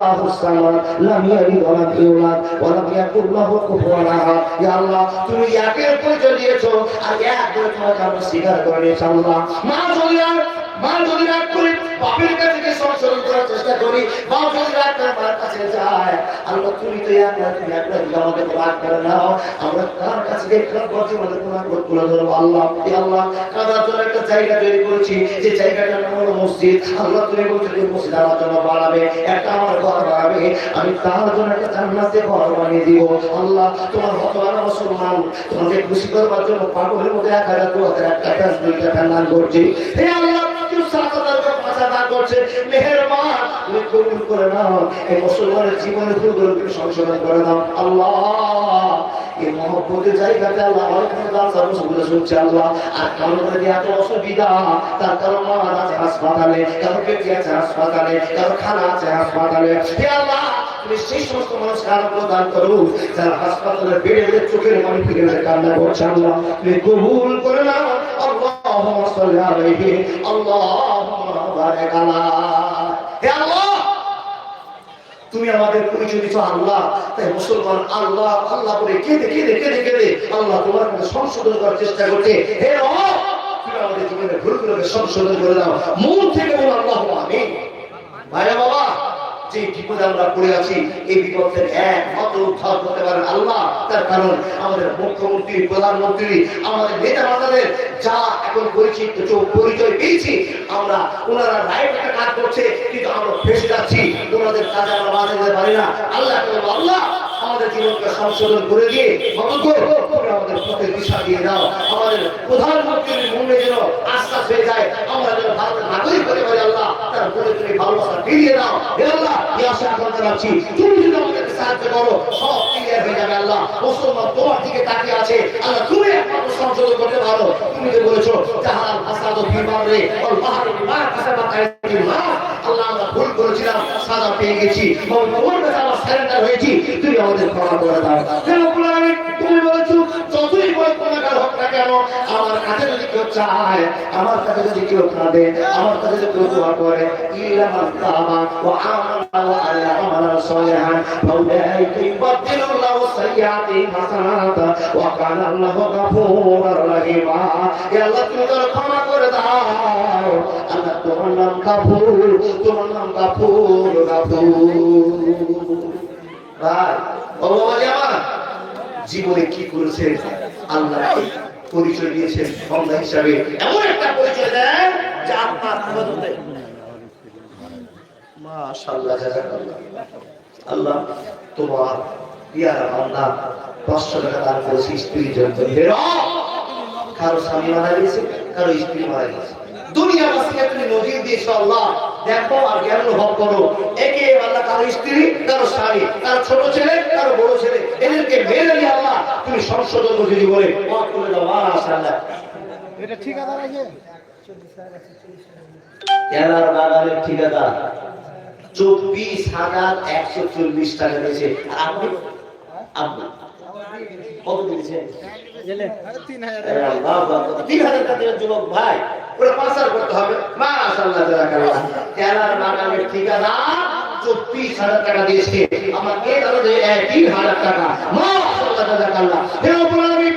الصمد لم يلد ولم يولد ولم يكن له كفوا احد يا الله তুমি একের পরিচয় দিয়েছো আর এক করে তোমাকে আমরা স্বীকার করে নিয়েছি আল্লাহ মা যদি রাগ করি বাপের কাছে গিয়ে সংশোধন করার চেষ্টা করি বাপ যদি রাগ করে মার কাছে যায় আল্লাহ তুমি তো তুমি একলা আমাদের রাগ করে নাও আমরা কার কাছে গিয়ে কার কাছে আমাদের গুনাহ তুলে ধরবো আল্লাহ আল্লাহ কাদার জন্য একটা জায়গা তৈরি করেছি যে জায়গাটার নাম হলো মসজিদ আল্লাহ তুমি বলছো যে মসজিদ আমার জন্য বাড়াবে একটা আমার ঘর বাড়াবে আমি তার জন্য একটা জান্নাতে ঘর বানিয়ে দিব আল্লাহ তোমার হতবারা মুসলমান তোমাকে খুশি করবার জন্য পাগলের মধ্যে 1000 2000 একটা ফ্যান দুইটা ফ্যান দান করছি হে আল্লাহ সংশোধন করে দাও আল্লাহ এই মহব্বতের জায়গাতে আল্লাহ শুনছে আল্লাহ আর কারণ এত অসুবিধা তার কারণ মা আছে হাসপাতালে কারো পেটে আছে হাসপাতালে কারো খানা আছে হাসপাতালে হে আল্লাহ তুমি সেই সমস্ত মানুষকে আরোগ্য দান করো যারা হাসপাতালের বেডে চোখের পানি ফিরে কান্না করছে আল্লাহ তুমি কবুল করে নাও আল্লাহুম্মা সাল্লি আলাইহি আল্লাহুম্মা বারিক আলাইহি হে আল্লাহ তুমি আমাদের পরিচয় দিচ্ছ আল্লাহ তাই মুসলমান আল্লাহ আল্লাহ বলে কেঁদে আল্লাহ তোমার কাছে সংশোধন করার চেষ্টা করছে হে রব তুমি আমাদের জীবনের ভুলগুলোকে সংশোধন করে দাও মন থেকে বলো আল্লাহু আমিন ভাইরা বাবা যে বিপদে আমরা পড়ে আছি এই বিপদ থেকে একমাত্র উদ্ধার করতে পারেন আল্লাহ তার কারণ আমাদের মুখ্যমন্ত্রী প্রধানমন্ত্রী আমাদের নেতা মাতাদের যা এখন পরিচয় পেয়েছি আমরা ওনারা রাইট একটা কাজ করছে কিন্তু আমরা ফেসে যাচ্ছি ওনাদের কাজে আমরা বাধা দিতে পারি না আল্লাহ আল্লাহ আমাদের জীবনকে সংশোধন করে দিয়ে আমাদের পথে দিশা দিয়ে দাও আমাদের প্রধানমন্ত্রীর মনে যেন আস্থা হয়ে যায় আমরা যেন ভারতের নাগরিক হতে পারি আল্লাহ তার মনে তুমি ভালোবাসা ফিরিয়ে দাও হে আল্লাহ এই আশা করতে রাখছি তুমি যদি আমাদেরকে সাহায্য করো সব ক্লিয়ার হয়ে যাবে আল্লাহ মুসলমান তোমার দিকে তাকিয়ে আছে আল্লাহ তুমি একমাত্র সংশোধন করতে পারো তুমি যে বলেছো জাহাল হাসাদ বিমারে ওয়াল বাহরু বিমা কাসাবাত আইদিল নাস আল্লাহ আমরা ভুল করেছিলাম সাজা পেয়ে গেছি তোমার কাছে আমরা সারেন্ডার হয়েছি তুমি আমাদের ক্ষমা করে দাও হে রব্বুল আলামিন তুমি বলেছো যতই বড় গুনাহগার হোক না কেন আমার কাছে যদি কেউ চায় আমার কাছে যদি কেউ কাঁদে আমার কাছে যদি কেউ দোয়া করে ইল্লা মান তাবা ওয়া আমানা ওয়া আমালা সালিহান ফাউলাইকা ইউবাদদিলুল্লাহু সাইয়্যাতিহিম হাসানাত ওয়া কানা আল্লাহু গফুরুর রাহিমা হে আল্লাহ তুমি তার ক্ষমা করে দাও আল্লাহ তোমার নাম গফুর তোমার নাম গফুর ভাই ও বাবা জামা জীবনে কি করেছে আল্লাহ পরিচয় দিয়েছেন বান্দা হিসাবে এমন একটা পরিচয় দেন যে আপনার ইবাদতে মাশাআল্লাহ জাযাকাল্লাহ আল্লাহ তোমার পিয়ারা বান্দা 500 টাকা দান করেছে স্ত্রীর জন্য কারো স্বামী মারা গেছে কারো স্ত্রী মারা গেছে দুনিয়াবাসীকে তুমি নজির দিয়েছো আল্লাহ দেখো আর জ্ঞান অনুভব করো একে আল্লাহ কারো স্ত্রী কারো স্বামী কারো ছোট ছেলে কারো বড় ছেলে এদেরকে মেরে দিয়ে আল্লাহ তুমি সংশোধন করে জীবনে মাফ করে দাও মাশাআল্লাহ এটা ঠিকাদার আছে কেনার বাগানের ঠিকাদার 24,140 টাকা দিয়েছে আর আপনি কত দিয়েছেন জেলে 3,000 আল্লাহ 3,000 টাকা দেওয়ার যুবক ভাই ওরা পাসার করতে হবে মাশাআল্লাহ জাযাকাল্লাহ কেনার বাগানের ঠিকাদার 24,000 টাকা দিয়েছে আমাকে দাও যে 3,000 টাকা মাশাআল্লাহ জাযাকাল্লাহ হে রব্বুল আলামিন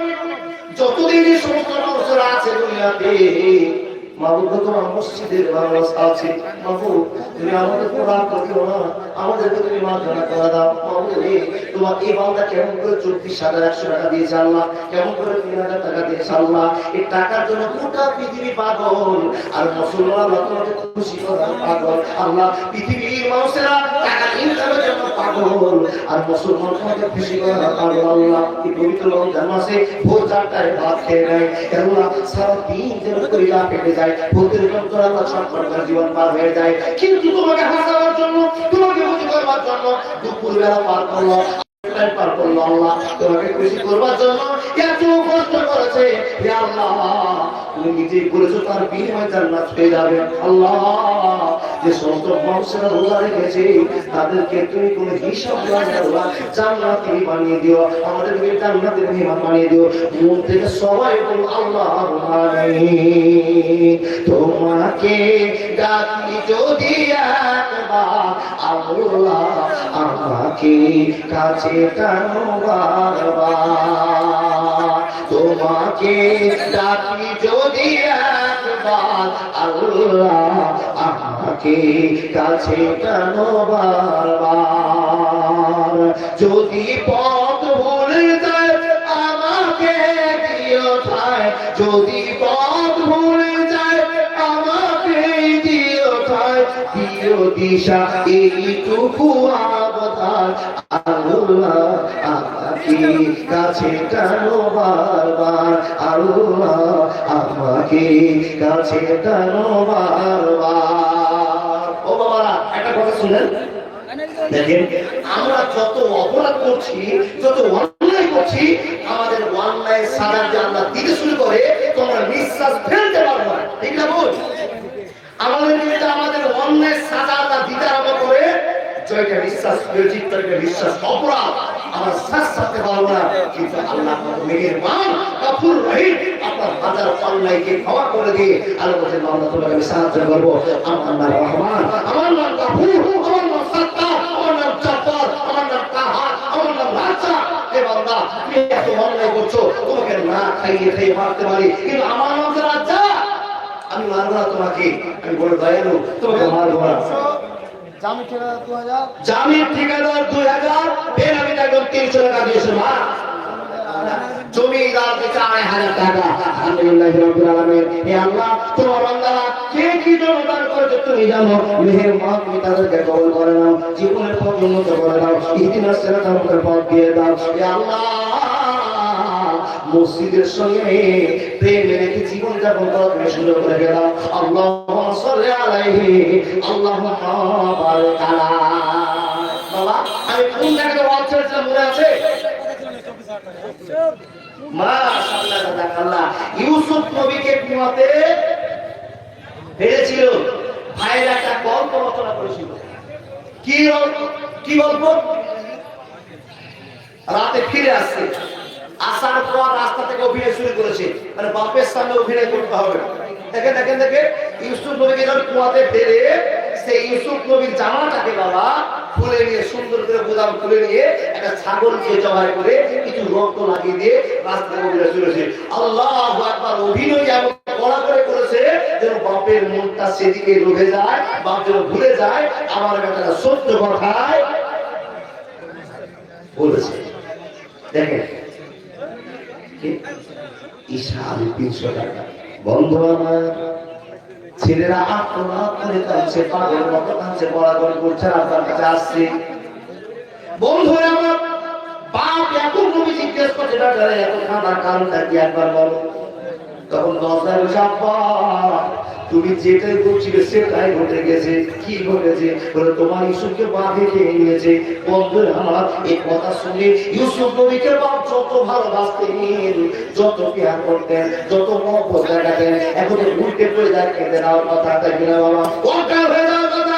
যতদিন এই সমস্ত মানুষরা আছে দুনিয়াতে মাহবুব তোমার মসজিদের ব্যবস্থা আছে মাহবুব তুমি আমাদের কোরআন পড়িও না আমাদেরকে তুমি মার্জনা করে দাও মাহবুব তোমার এই বান্দা কেমন করে 24,100 টাকা দিয়েছে আল্লাহ কেমন করে 3,000 টাকা দিয়েছে আল্লাহ এই টাকার জন্য গোটা পৃথিবী পাগল আর মুসলমান আল্লাহ তোমাকে খুশি করার পাগল আল্লাহ পৃথিবীর মানুষেরা টাকা ইনকামের জন্য পাগল আর মুসলমান তোমাকে খুশি করার পাগল আল্লাহ এই পবিত্র রমজান মাসে ভোর 4টায় ভাত খেয়ে নেয় কেননা সারা দিন যেন কইলা পেটে যায় ভূতের যন্ত্রণা আল্লাহ সম্পর্কের জীবন পার হয়ে যায় কিন্তু তোমাকে হাসাবার জন্য তোমাকে খুশি করবার জন্য দুপুর বেলা পার করলো টাইম পার করলো আল্লাহ তোমাকে খুশি করবার জন্য এত কষ্ট করেছে হে আল্লাহ তুমি নিজেই বলেছো তার বিনিময়ে জান্নাত পেয়ে যাবে আল্লাহ যে সমস্ত মানুষেরা রোজা রেখেছে তাদেরকে তুমি কোনো হিসাব না আল্লাহ জান্নাতি বানিয়ে দিও আমাদেরকে জান্নাতের মেহমান বানিয়ে দিও মন থেকে সবাই বলো আল্লাহুম্মা আমিন তোমাকে ডাকি যদি একবার আল্লাহ আমাকে কাছে টানো বারবার তোমাকে ডাকি যদি একবার আল্লাহ আমাকে কাছে টানো বারবার যদি পথ ভুলে যায় আমাকে দিও ঠায় যদি পথ ভুলে যায় আমাকে দিও ঠায় দিও দিশা এইটুকু আবদার আল্লাহ আমাকে কাছে টানো বারবার আল্লাহ আমাকে কাছে টানো বারবার ও বাবারা একটা কথা শুনেন দেখেন আমরা যত অপরাধ করছি যত অন্যায় করছি আমাদের অন্যায় সাজা যে আমরা দিতে শুরু করে তোমরা নিঃশ্বাস ফেলতে পারবো না ঠিক না বল আমাদের যদি আমাদের অন্যায় সাজাটা দিতে আরম্ভ করে জয়টা বিশ্বাস চিত্তকে বিশ্বাস অপরাধ আমার শ্বাস ছাড়তে পারবো না কিন্তু আল্লাহ মেহেরবান গফুর রহিম আপনার হাজার অন্যায়কে ক্ষমা করে দিয়ে আল্লাহ বলেন বান্দা তোমাকে আমি সাহায্য করবো আমার নাম রহমান আমার নাম গফুর আমার নাম সাত্তার আমার নাম জব্বার আমার নাম কাহার আমার নাম রাজ্জাক হে বান্দা তুমি এত অন্যায় করছো তোমাকে না খাইয়ে খাইয়ে মারতে পারি কিন্তু আমার নাম রাজ্জাক আমি মারবো না তোমাকে আমি বড় দয়ালু তোমাকে মারবো না জামিন ঠিকাদার 2000 বেনামি একদম 300 টাকা দিয়েছে মা জমিদার দিতে 2000 টাকা আলহামদুলিল্লাহ রাব্বিল আলামিন হে আল্লাহ তোমার বান্দারা কে কি জমিদার করেছে তুমি জানো মেহেরবান তুমি তাদেরকে কবুল করে নাও জীবনের পথ উন্নত করে দাও ইহদিনাস সিরাতাল মুস্তাকিম পথ দিয়ে দাও হে আল্লাহ মসজিদের সঙ্গে প্রেম রেখে জীবন যাপন করার তুমি সুযোগ করে দাও আল্লাহুম্মা সাল্লি আলাইহি আল্লাহুম্মা বারিক আলা বাবা আমি কোন জায়গায় ওয়াজ করেছিলাম মনে আছে মাশাআল্লাহ তাআলা ইউসুফ নবীকে কুয়াতে ফেলেছিল ভাইরা একটা গল্প রচনা করেছিল কি গল্প রাতে ফিরে আসছে আসার পর রাস্তা থেকে অভিনয় শুরু করেছে মানে বাপের সামনে অভিনয় করতে হবে দেখেন দেখেন দেখেন ইউসুফ নবীকে যখন কুয়াতে ফেলে সেই ইউসুফ নবীর জামাটাকে বাবা খুলে নিয়ে সুন্দর করে গোদাম খুলে নিয়ে একটা ছাগলকে জবাই করে কিছু রক্ত লাগিয়ে দিয়ে রাস্তা থেকে অভিনয় শুরু করেছে আল্লাহু আকবার অভিনয় এমন কড়া করে করেছে যেন বাপের মনটা সেদিকে রয়ে যায় বাপ যেন ভুলে যায় আমার বেটারা সত্য কথায় বলেছে দেখেন বন্ধু আমার ছেলেরা আত্মনাথ করে কাঁদছে পাগল মতো কাঁদছে পড়াগড়ি করছে আপনার কাছে আসছে বন্ধু আমার বাপ এখন তুমি জিজ্ঞেস করছে বেটারে এত কাঁদার কারণটা কি একবার বলো তখন দশটায় বসে আব্বা তুমি যেটাই বলছিলে সেটাই ঘটে গেছে কি ঘটেছে বলে তোমার ইউসুফকে বাঁধে খেয়ে নিয়েছে বন্ধু আমার এই কথা শুনে ইউসুফ নবীকে বাপ যত ভালোবাসতেন যত পেয়ার করতেন যত মহব্বত দেখাতেন এখন উল্টে পড়ে যায় খেতে দেওয়ার কথা তাই কিনা বাবা অজ্ঞান হয়ে যাওয়ার কথা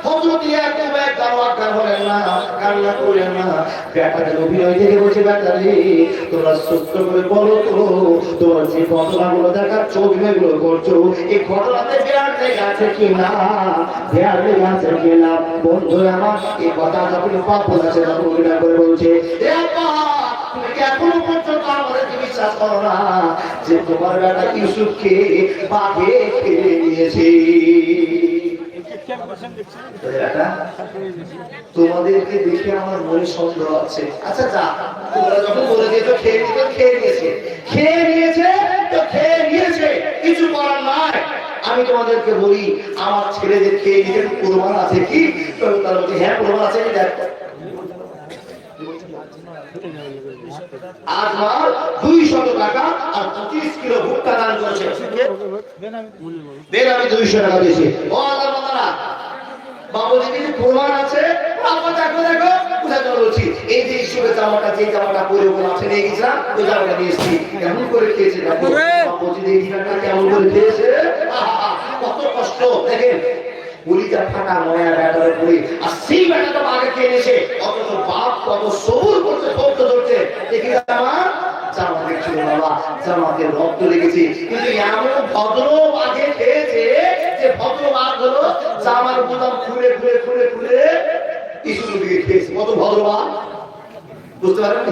হযরত ইয়াকুব একবার অজ্ঞান হলেন না কান্না করলেন না বেটাকে অভিনয় থেকে বলছে বেটা রে তোমরা সত্য করে বলো তো তোমার যে ঘটনাগুলো দেখাচ্ছ অভিনয়গুলো করছো এই ঘটনাতে বেয়ার লেগে আছে কিনা বেয়ার লেগে আছে কিনা বন্ধু আমার এই কথা যখন পাপ বলেছে তখন অভিনয় করে বলছে এ আব্বা তুমি কি এখনো পর্যন্ত আমাদের বিশ্বাস করো না যে তোমার বেটা ইউসুফকে বাঘে খেয়ে নিয়েছে তোমাদেরকে দেখে আমার মনে সন্দেহ আছে আচ্ছা যা তোমরা যখন বলে দিয়েছো খেয়ে নিয়েছে কিছু করার নাই আমি তোমাদেরকে বলি আমার ছেলেদের খেয়ে নিতে প্রমাণ আছে কি তার মধ্যে হ্যাঁ প্রমাণ আছে দেখো আমার 200 টাকা আর 25 কিলো ভুট্টা দান করেছে আমি 200 টাকা দিয়েছি ও আল্লাহর বান্দারা বাবু দেখি প্রমাণ আছে বাবা দেখো কোথায় বলছি এই যে হিসেবে জামাটা যে জামাটা পরে ওগুলো আছে নিয়ে গেছিলাম ওই জামাটা নিয়ে এসেছি কেমন করে খেয়েছে দেখো এই ডিনারটা কেমন করে খেয়েছে কত কষ্ট দেখেন পুলিটা ফাটা নয়া ব্যাটারে পুরি আর সেই ব্যাটাটা আগে খেয়ে নিয়েছে অথচ বাপ কত সবুর করছে ধরতে ধরতে দেখি জামা দেখছিল বাবা জামাতে রক্ত লেগেছে কিন্তু এমন ভদ্র আগে খেয়েছে যে ভদ্র বাপ হলো জামার বোতাম খুলে খুলে খুলে খুলে ইসুর দিকে খেয়েছে কত ভদ্র বাপ বুঝতে পারেন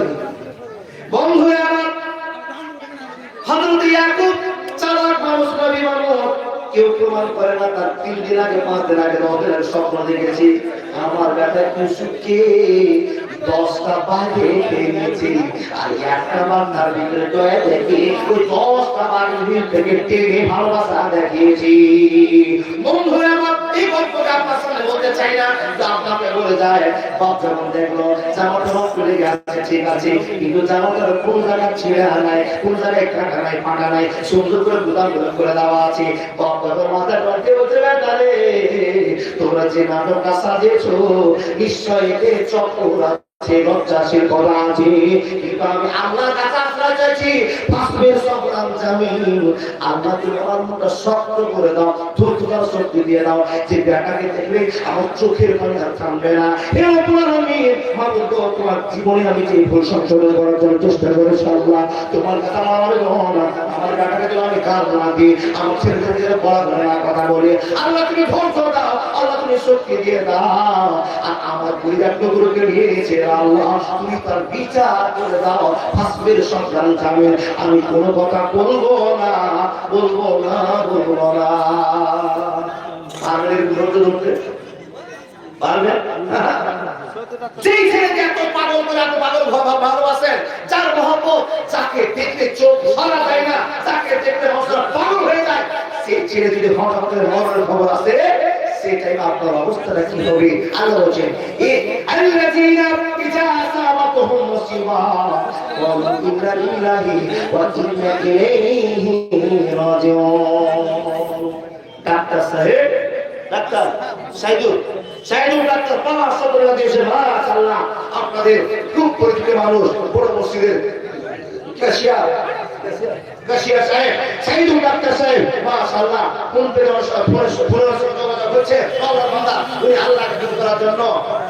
বন্ধু আমার হযরত ইয়াকুব চালাক মানুষ নবী মানুষ কেউ প্রমাণ করে না তার 3 দিন আগে 5 দিন আগে 10 দিন আগে স্বপ্ন দেখেছি আমার বেটা কুসুকে 10টা বাঘে খেয়েছি আর একটা বাঘ তার ভিতরে দয়া দেখি ওই 10টা বাঘের ভিতর থেকে টেনে ভালোবাসা দেখিয়েছি বন্ধু আমার এই গল্পটা আপনার সামনে বলতে চাই না তো আপনাকে বলে যায় বাপ যখন দেখলো জামাটা রক্ত লেগে আছে ঠিক আছে কিন্তু জামাটার কোন জায়গায় ছিঁড়া নাই কোন জায়গায় কাটা নাই ফাটা নাই সুন্দর করে গুদাম করে দেওয়া আছে বাপ যখন মাথায় রক্তে বলছে বেটারে তোমরা যে নাটকটা সাজিয়েছো নিশ্চয়ই এতে চক্র আছে লজ্জাশীল করা আছে কিন্তু আমি আল্লাহর কাছে আশ্রয় চাইছি পাপের সংগ্রাম জামিন আল্লাহ তুমি আমার মনটা শক্ত করে দাও ধৈর্যের শক্তি দিয়ে দাও যে বেটাকে দেখলে আমার চোখের পানি আর থামবে না হে আল্লাহ আমি মাবুদ তোমার জীবনে আমি যে ভুল সংশোধন করার জন্য চেষ্টা করেছি আল্লাহ তোমার কথা আমার না আমার বেটাকে তো আমি কাজ না দিই আমার ছেলেকে বলা ধরে না কথা বলে আল্লাহ তুমি ধৈর্য দাও আল্লাহ তুমি শক্তি দিয়ে দাও আর আমার পরিবারগুলোকে নিয়েছে আল্লাহ তুমি তার বিচার করে দাও হাসবের সংগ্রাম জামিন আমি কোনো কথা বলবো না পারবেন ধৈর্য ধরতে পারবেন যেই ছেলেকে এত পাগল করে এত পাগল ভালোবাসেন যার মহব্বত যাকে দেখতে চোখ ধরা যায় না যাকে দেখতে মনটা পাগল হয়ে যায় সেই ছেলে যদি হঠাৎ করে মরণের খবর আসে সেটাই আপনার অবস্থাটা কি হবে আল্লাহ বলেন আল্লাযীনা ইযা আসাবাতুহুম মুসিবা ওয়া ইন্না লিল্লাহি ওয়া ইন্না ইলাইহি রাজিউন ডাক্তার সাহেব ডাক্তার সাইদুল ডাক্তার 500 টাকা দিয়েছে মাশাআল্লাহ আপনাদের খুব পরিচিত মানুষ বড় মসজিদের কাশিয়ার সাহেব সাইদুল ডাক্তার সাহেব মাশাআল্লাহ কোন যোগাযোগ হচ্ছে আল্লাহর বান্দা উনি আল্লাহকে খুশি করার জন্য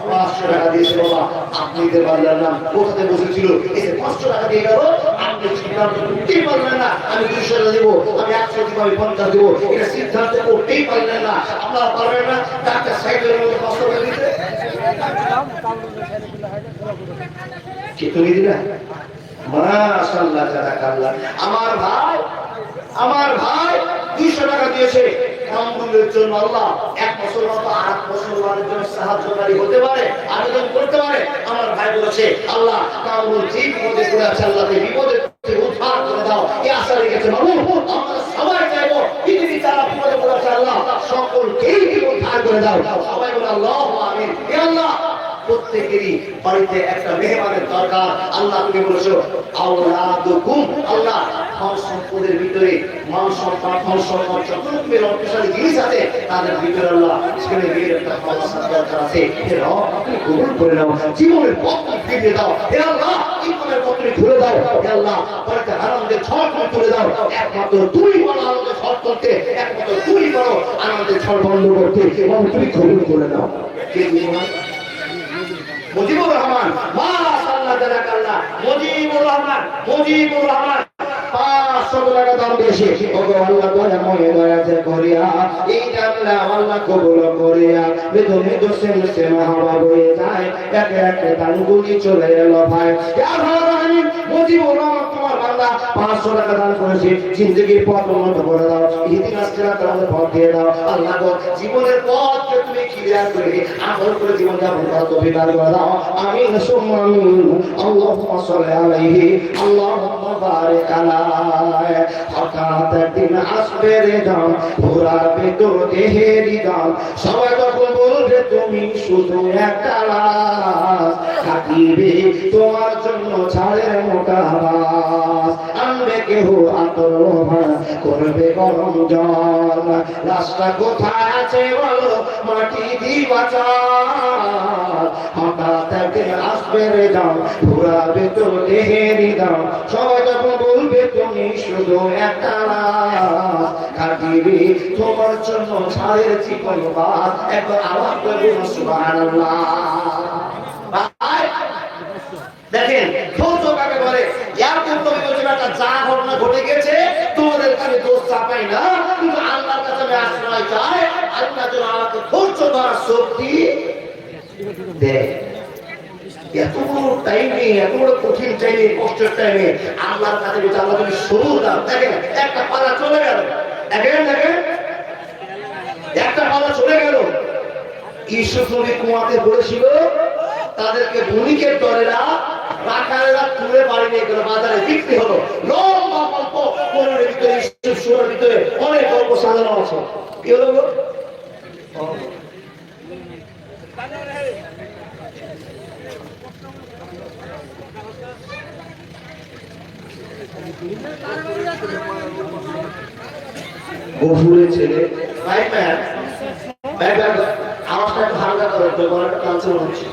500 টাকা দিয়েছে বাবা আপনি দের বান্দার নাম কোথায় বসেছিল এই 500 টাকা দিয়ে গেল আপনি সিদ্ধান্ত করতেই পারলেন না আমি 200 টাকা দেব আমি 100 দিব আমি 50 দেব এটা সিদ্ধান্ত করতেই পারলেন না আপনারা পারবেন না ডাক্তার সাহেবের মধ্যে কষ্ট করে দিতে কি তুমি দিলা মাশাআল্লাহ জাযাকাল্লাহ আমার ভাই 200 টাকা দিয়েছে কামরুলের জন্য আল্লাহ 1 বছর মতো 8 মুসলমানের জন্য সাহায্যকারী হতে পারে আবেদন করতে পারে আমার ভাই বলেছে আল্লাহ কামরুল যে বিপদে পড়ে আছে আল্লাহ এই বিপদে থেকে উদ্ধার করে দাও এই আশা রেখেছে মামুন আমরা সবাই চাইবো পৃথিবী যারা বিপদে পড়ে আছে আল্লাহ সকলকেই উদ্ধার করে দাও সবাই বলে আল্লাহু আমিন হে আল্লাহ প্রত্যেকেরই বাড়িতে একটা মেহমানের দরকার আল্লাহ তুমি বলেছো আওলাদুকুম আল্লাহ ধন সম্পদের ভিতরে মান সম্মান ধন সম্মান যত রকমের অর্থশালী জিনিস আছে তাদের ভিতরে আল্লাহ ছেলে মেয়ের একটা ভালোবাসার দরকার আছে হে রব তুমি কবুল করে নাও জীবনের পথ ফিরিয়ে দাও হে আল্লাহ ইমানের পথ খুলে দাও হে আল্লাহ বাড়িতে আনন্দের ঝড় তুলে দাও একমাত্র তুই বড় আনন্দের ঝড় তুলতে একমাত্র তুই বড় আনন্দের ঝড় বন্ধ করতে এবং তুমি কবুল করে নাও মুজিবুর রহমান মাশাআল্লাহ জাযাকাল্লাহ মুজিবুর রহমান 500 টাকা দাম দিয়েছে ওগো আল্লাহ দয়াময় দয়াতে করিয়া এই জানলা আল্লাহ কবুল করিয়া মৃদু মৃদু সেমসে মাহবা বয়ে যায় একে একে দানগুলি চলে এলো ভাই ইয়া রহমান মুজিবুর রহমান তোমার বান্দা 500 টাকা দান করেছে জিন্দেগির পথ উন্নত করে দাও ইতিহাস চেরাতে আমাদের পথ দিয়ে দাও আল্লাহ গো জীবনের পথকে তুমি ক্লিয়ার করে আমল করে জীবন যাপন করার তৌফিক দান করে দাও আমিন সুম্মা আমিন আল্লাহুম্মা সাল্লি আলাইহি আল্লাহুম্মা বারিক আলাইহি হঠাৎ একদিন আসবে রে দাও ঘোরাবে তোর দেহেরই দাও সবাই তখন বলবে তুমি শুধু একটা লাশ কাটিবে তোমার জন্য ছাড়ের মোটা বাস, আনবে কেহ আতর করবে গরম জল, রাস্তা কোথায় আছে বলো মাটি দিবা চাল, হঠাৎ একদিন আসবে রে দাম ঘুরাবে তো দেহেরি দাম, সবাই যখন বলবে তুমি শুধু একটা রাত, কাটিবে তোমার জন্য ছাড়ের চিকন বাস, একবার আওয়াজ করে সুবহানাল্লাহ। দেখেন ধৈর্য কাকে বলে, ইয়াকুব নবী বলেছেন একটা যা ঘটনা ঘটে গেছে তোমাদের কাছে দোষ চাপাই না, কিন্তু আল্লাহর কাছে আমি আশ্রয় চাই, আল্লাহ যেন আমাকে ধৈর্য ধরার শক্তি দেয়। এত বড় টাইমে, এত বড় কঠিন টাইমে, কষ্টের টাইমে আল্লাহর কাছে যদি আল্লাহ তুমি সবুর দাও, দেখেন একটা পালা চলে গেল, দেখেন দেখেন একটা পালা চলে গেল। ইউসুফ নবী কুয়াতে পড়েছিল, তাদেরকে বণিকের দলেরা রাখালেরা তুলে বাড়ি নিয়ে গেল, বাজারে বিক্রি হলো। লম্বা গল্প কোরআনের ভিতরে, ইউসুফ সূরার ভিতরে অনেক গল্প সাজানো আছে। কি হলো গো? গফুরের ছেলে আওয়াজটা একটু হালকা করে, গলাটা টানছে মনে হচ্ছে।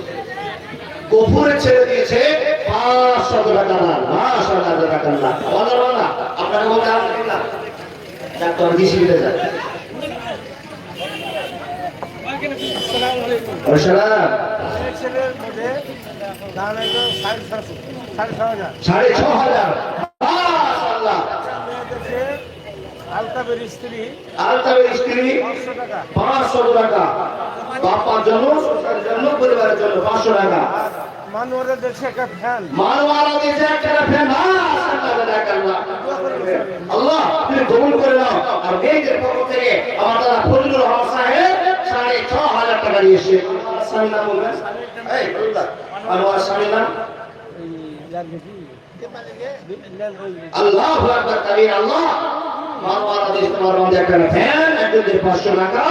গফুরের ছেলে দিয়েছে 500 টাকা দাম, 500 টাকা না বলো না, আপনাকে বলতে আমি দিলাম ডাক্তার দিছি দিতে যায়। আসসালাম ছেলের মধ্যে দাম হলো 6,500 মাশাআল্লাহ। আলতাবের স্ত্রী 500 টাকা, বাবার জন্য পরিবারের জন্য 500 টাকা, মানুষের দেশে একটা ফ্যান, আল্লাহ তুমি কবুল করে নাও। আর মেয়েদের পক্ষ থেকে আমার দাদা ফজলুর রহমান সাহেব 6,500 টাকা দিয়েছে। স্বামীর নাম বলবেন? এই আমার স্বামীর নাম আল্লাহু আকবার কবির। আল্লাহ মারওয়ানা দেশ তোমার মধ্যে একটা ফ্যান, একজনের 500 টাকা,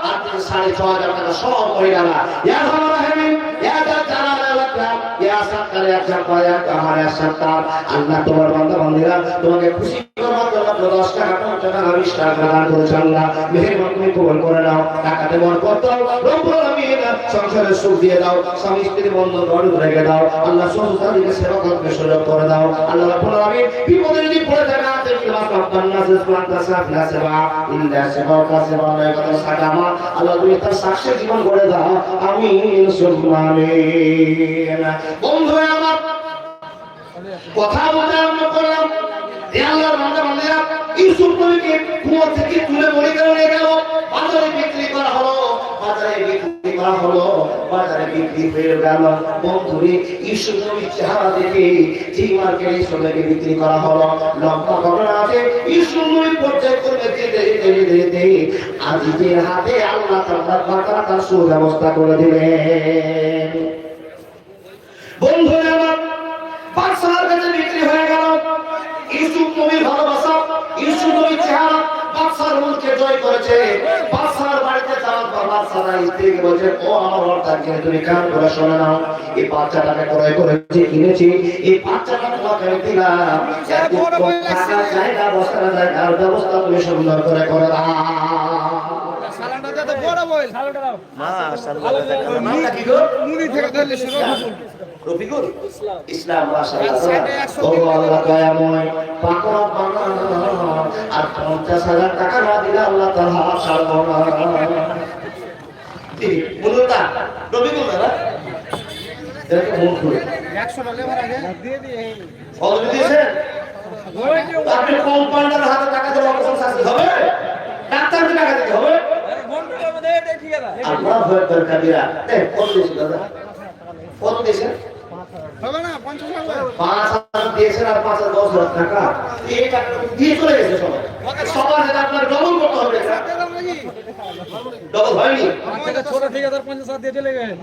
আর 6,500 টাকা সব মহিলারা। ইয়া রাহমান ইয়া জালাল আকরাম ইয়া সাত্তার ইয়া জাব্বার ইয়া কাহার ইয়া সাত্তার, আল্লাহ তোমার বান্দা বান্দীরা তোমাকে খুশি করার জন্য 10 টাকা 5 টাকা 20 টাকা দান করেছে। আল্লাহ মেহেরবানি তুমি কবুল করে নাও, টাকাতে বরকত দাও রব্বুল আলামিন, সংসারে সুখ দিয়ে দাও, স্বামী স্ত্রী বন্ধন গড়ে রেখে দাও। আল্লাহ সংসারীকে সেবা করতে সুযোগ করে দাও। আল্লাহ রাব্বুল আলামিন বিপদে যদি পড়ে থাকে না দেখি আপনার নাসে প্লান্টা সাফলা সেবা ইল্লা সেবা কাসেবা নাই কথা সাকামা, আল্লাহ তুমি তার সাক্ষী জীবন করে দাও, আমিন সুবহান আমিন। বন্ধু আমার কথা বলতে আরম্ভ করলাম, আল্লাহর বান্দা বান্দারা ইউসুফ নবীকে কুয়া থেকে তুলে মরে নিয়ে গেল, বাজারে বিক্রি করা হলো, বাজারে বিক্রি হয়ে গেল। বন্ধুরে ইউসুফ নবীর চেহারা দেখে যে মার্কেটে সোনাকে বিক্রি করা হলো, লম্বা ঘটনা আছে। ইউসুফ নবী পর্যায় করবে যেতে আজিজের হাতে আল্লাহ তার সুব্যবস্থা করে দিলেন। বন্ধুরা আমার বাদশার কাছে বিক্রি হয়ে গেল। ইউসুফ নবীর ভালোবাসা, ইউসুফ নবীর চেহারা বাদশার মনকে জয় করেছে। বাদশার বাড়িতে যাওয়ার পর বাদশার স্ত্রীকে বলছে, ও আমার অর্থাৎ তুমি কান করে শোনে নাও, এই বাচ্চাটাকে ক্রয় করেছি, কিনেছি, এই বাচ্চাটা তোমাকে দিলাম, থাকার জায়গা বসার জায়গার ব্যবস্থা তুমি সুন্দর করে করে দাও। রফিকুল ইসলাম মাশাআল্লাহ, ও আল্লাহ দয়াময় পাকড়া বানানো, আর 50,000 টাকা না দিলে আল্লাহ তাআলা হাত ছাড়বো না। ঠিক বলুনটা রফিকুল দাদা এরকম মন খুলে 100 টাকা ভাড়া দিয়ে দিয়ে কত দিয়েছে? আপনি কম্পাউন্ডার হাতে টাকা দেওয়া অবস্থা শাস্তি হবে, ডাক্তারকে টাকা দিতে হবে। আল্লাহু আকবার কাবীরা। কত দিয়েছে দাদা? কত দিয়েছে? হবে না 5,000 দিয়েছেন আর 5,010 টাকা এই টাকা দিয়ে চলে গেছে সবাই। সবার হাতে আপনার ডবল করতে হবে, ডবল হয়নি। ছোট ঠিকাদার 50,000 দিয়ে চলে গেছে,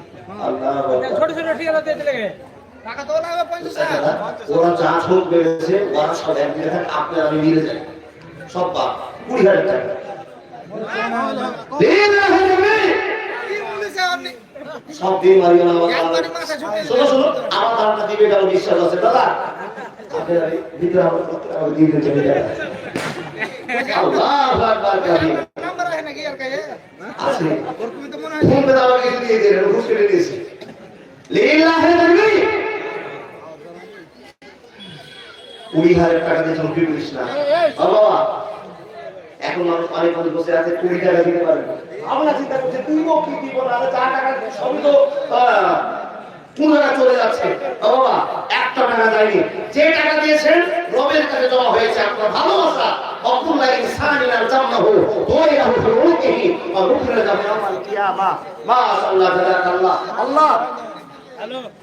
ছোট ছোট ঠিকাদার দিয়ে চলে গেছে, টাকা তো লাগবে 50,000। ওরা যা ছোট বেড়েছে ওরা সব একদিকে থাকে, আপনার আমি মিলে যাই সব বাপ 20,000 টাকা। সব দিন মারিও না শোনো শোনো আমার ধারণা দিবে এটা বিশ্বাস আছে দাদা আপনার ভিতরে আমার দিয়ে দিতে হবে আল্লাহু আকবার কাবীর নাম্বার আছে নাকি আর কাছে আছে ওর তুমি তো মনে হয় ফোন দাও আমাকে দিয়ে দে রে ঘুষ করে দিয়েছি লিল্লাহি তাকবীর 20,000 টাকা দিয়ে চলবি করিস না বাবা এখন মানুষ অনেক মানুষ বসে আছে 20 টাকা দিতে পারবে না আমরা চিন্তা করছি তুই কি দিব না 4 টাকা সবই তো পুনরা চলে যাচ্ছে বাবা একটা টাকা যায়নি যে টাকা দিয়েছেন রবের কাছে জমা হয়েছে আপনার ভালোবাসা অকুল্লা ইনসানিনা জামাহু ওয়াইরাহু রুহিহি ওয়া রুহিলা জামাল কিয়ামা মাশাআল্লাহ জাযাকাল্লাহ আল্লাহ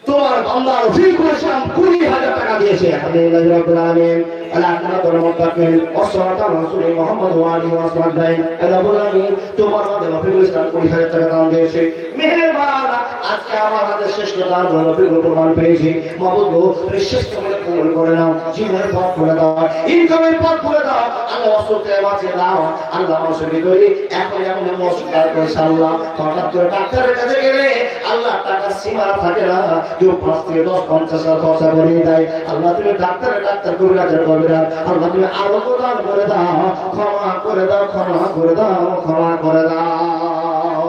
তোমার বান্দার ফি করেছিলাম 20,000 টাকা দিয়েছে আলহামদুলিল্লাহ রাব্বিল আলামিন আল্লাহ তোমার মুত্তাকিন ওয়াসসালাতু আলা রাসূলি মুহাম্মদ ওয়া আলিহি ওয়া সাহবিহি রাব্বিল আলামিন তোমার বান্দা ফি করেছিলাম 20,000 টাকা দান দিয়েছে মেহেরবান আজকে আমার হাতে শ্রেষ্ঠ দান হলো বিগত প্রমাণ পেয়েছি মাবুদ গো শ্রেষ্ঠ করে কবুল করে নাও জীবনের পথ খুলে দাও ইনকামের পথ খুলে দাও আল্লাহ ওয়াসুতে বাঁচিয়ে দাও আল্লাহ মাসুরি করি এখন এমন নমস্কার করে আল্লাহ হঠাৎ করে ডাক্তারের কাছে গেলে আল্লাহ টাকা সীমা থাকে না কেউ 5 থেকে 10 50 খরচা করে দেয় আল্লাহ তুমি ডাক্তার কবিরাজের কবিরাজ আল্লাহ তুমি আরো প্রদান করে দাও ক্ষমা করে দাও ক্ষমা করে দাও ক্ষমা করে দাও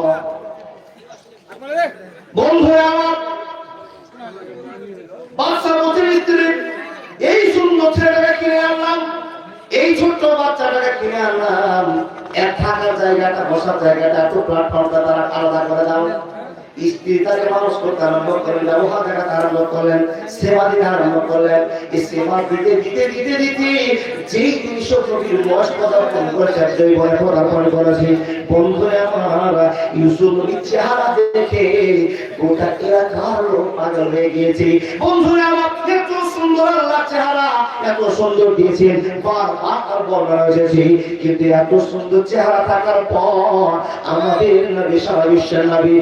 বন্ধু আমার বাচ্চা মতের স্ত্রী এই সুন্দর ছেলেটাকে কিনে আনলাম এই ছোট্ট বাচ্চাটাকে কিনে আনলাম এর থাকার জায়গাটা বসার জায়গাটা এত প্ল্যাটফর্মটা তারা আলাদা করে দাও স্ত্রী তাকে মানুষ করতে আরম্ভ করলেন ব্যবহার দেখাতে আরম্ভ করলেন সেবা দিতে আরম্ভ করলেন এই সেবা দিতে দিতে দিতে দিতে যেই 300 কোটির বয়স পদার্পণ করেছে সেই বলে পদার্পণ করেছে বন্ধুরা আমার ইউসুফ নবীর চেহারা দেখে গোটা এলাকার লোক পাগল হয়ে গিয়েছে বন্ধুরা আমার এত সুন্দর আল্লাহ চেহারা এত সুন্দর দিয়েছেন বারবার বর্ণনা হয়েছে কিন্তু এত সুন্দর চেহারা থাকার পর আমাদের নবী সারা বিশ্বের নবী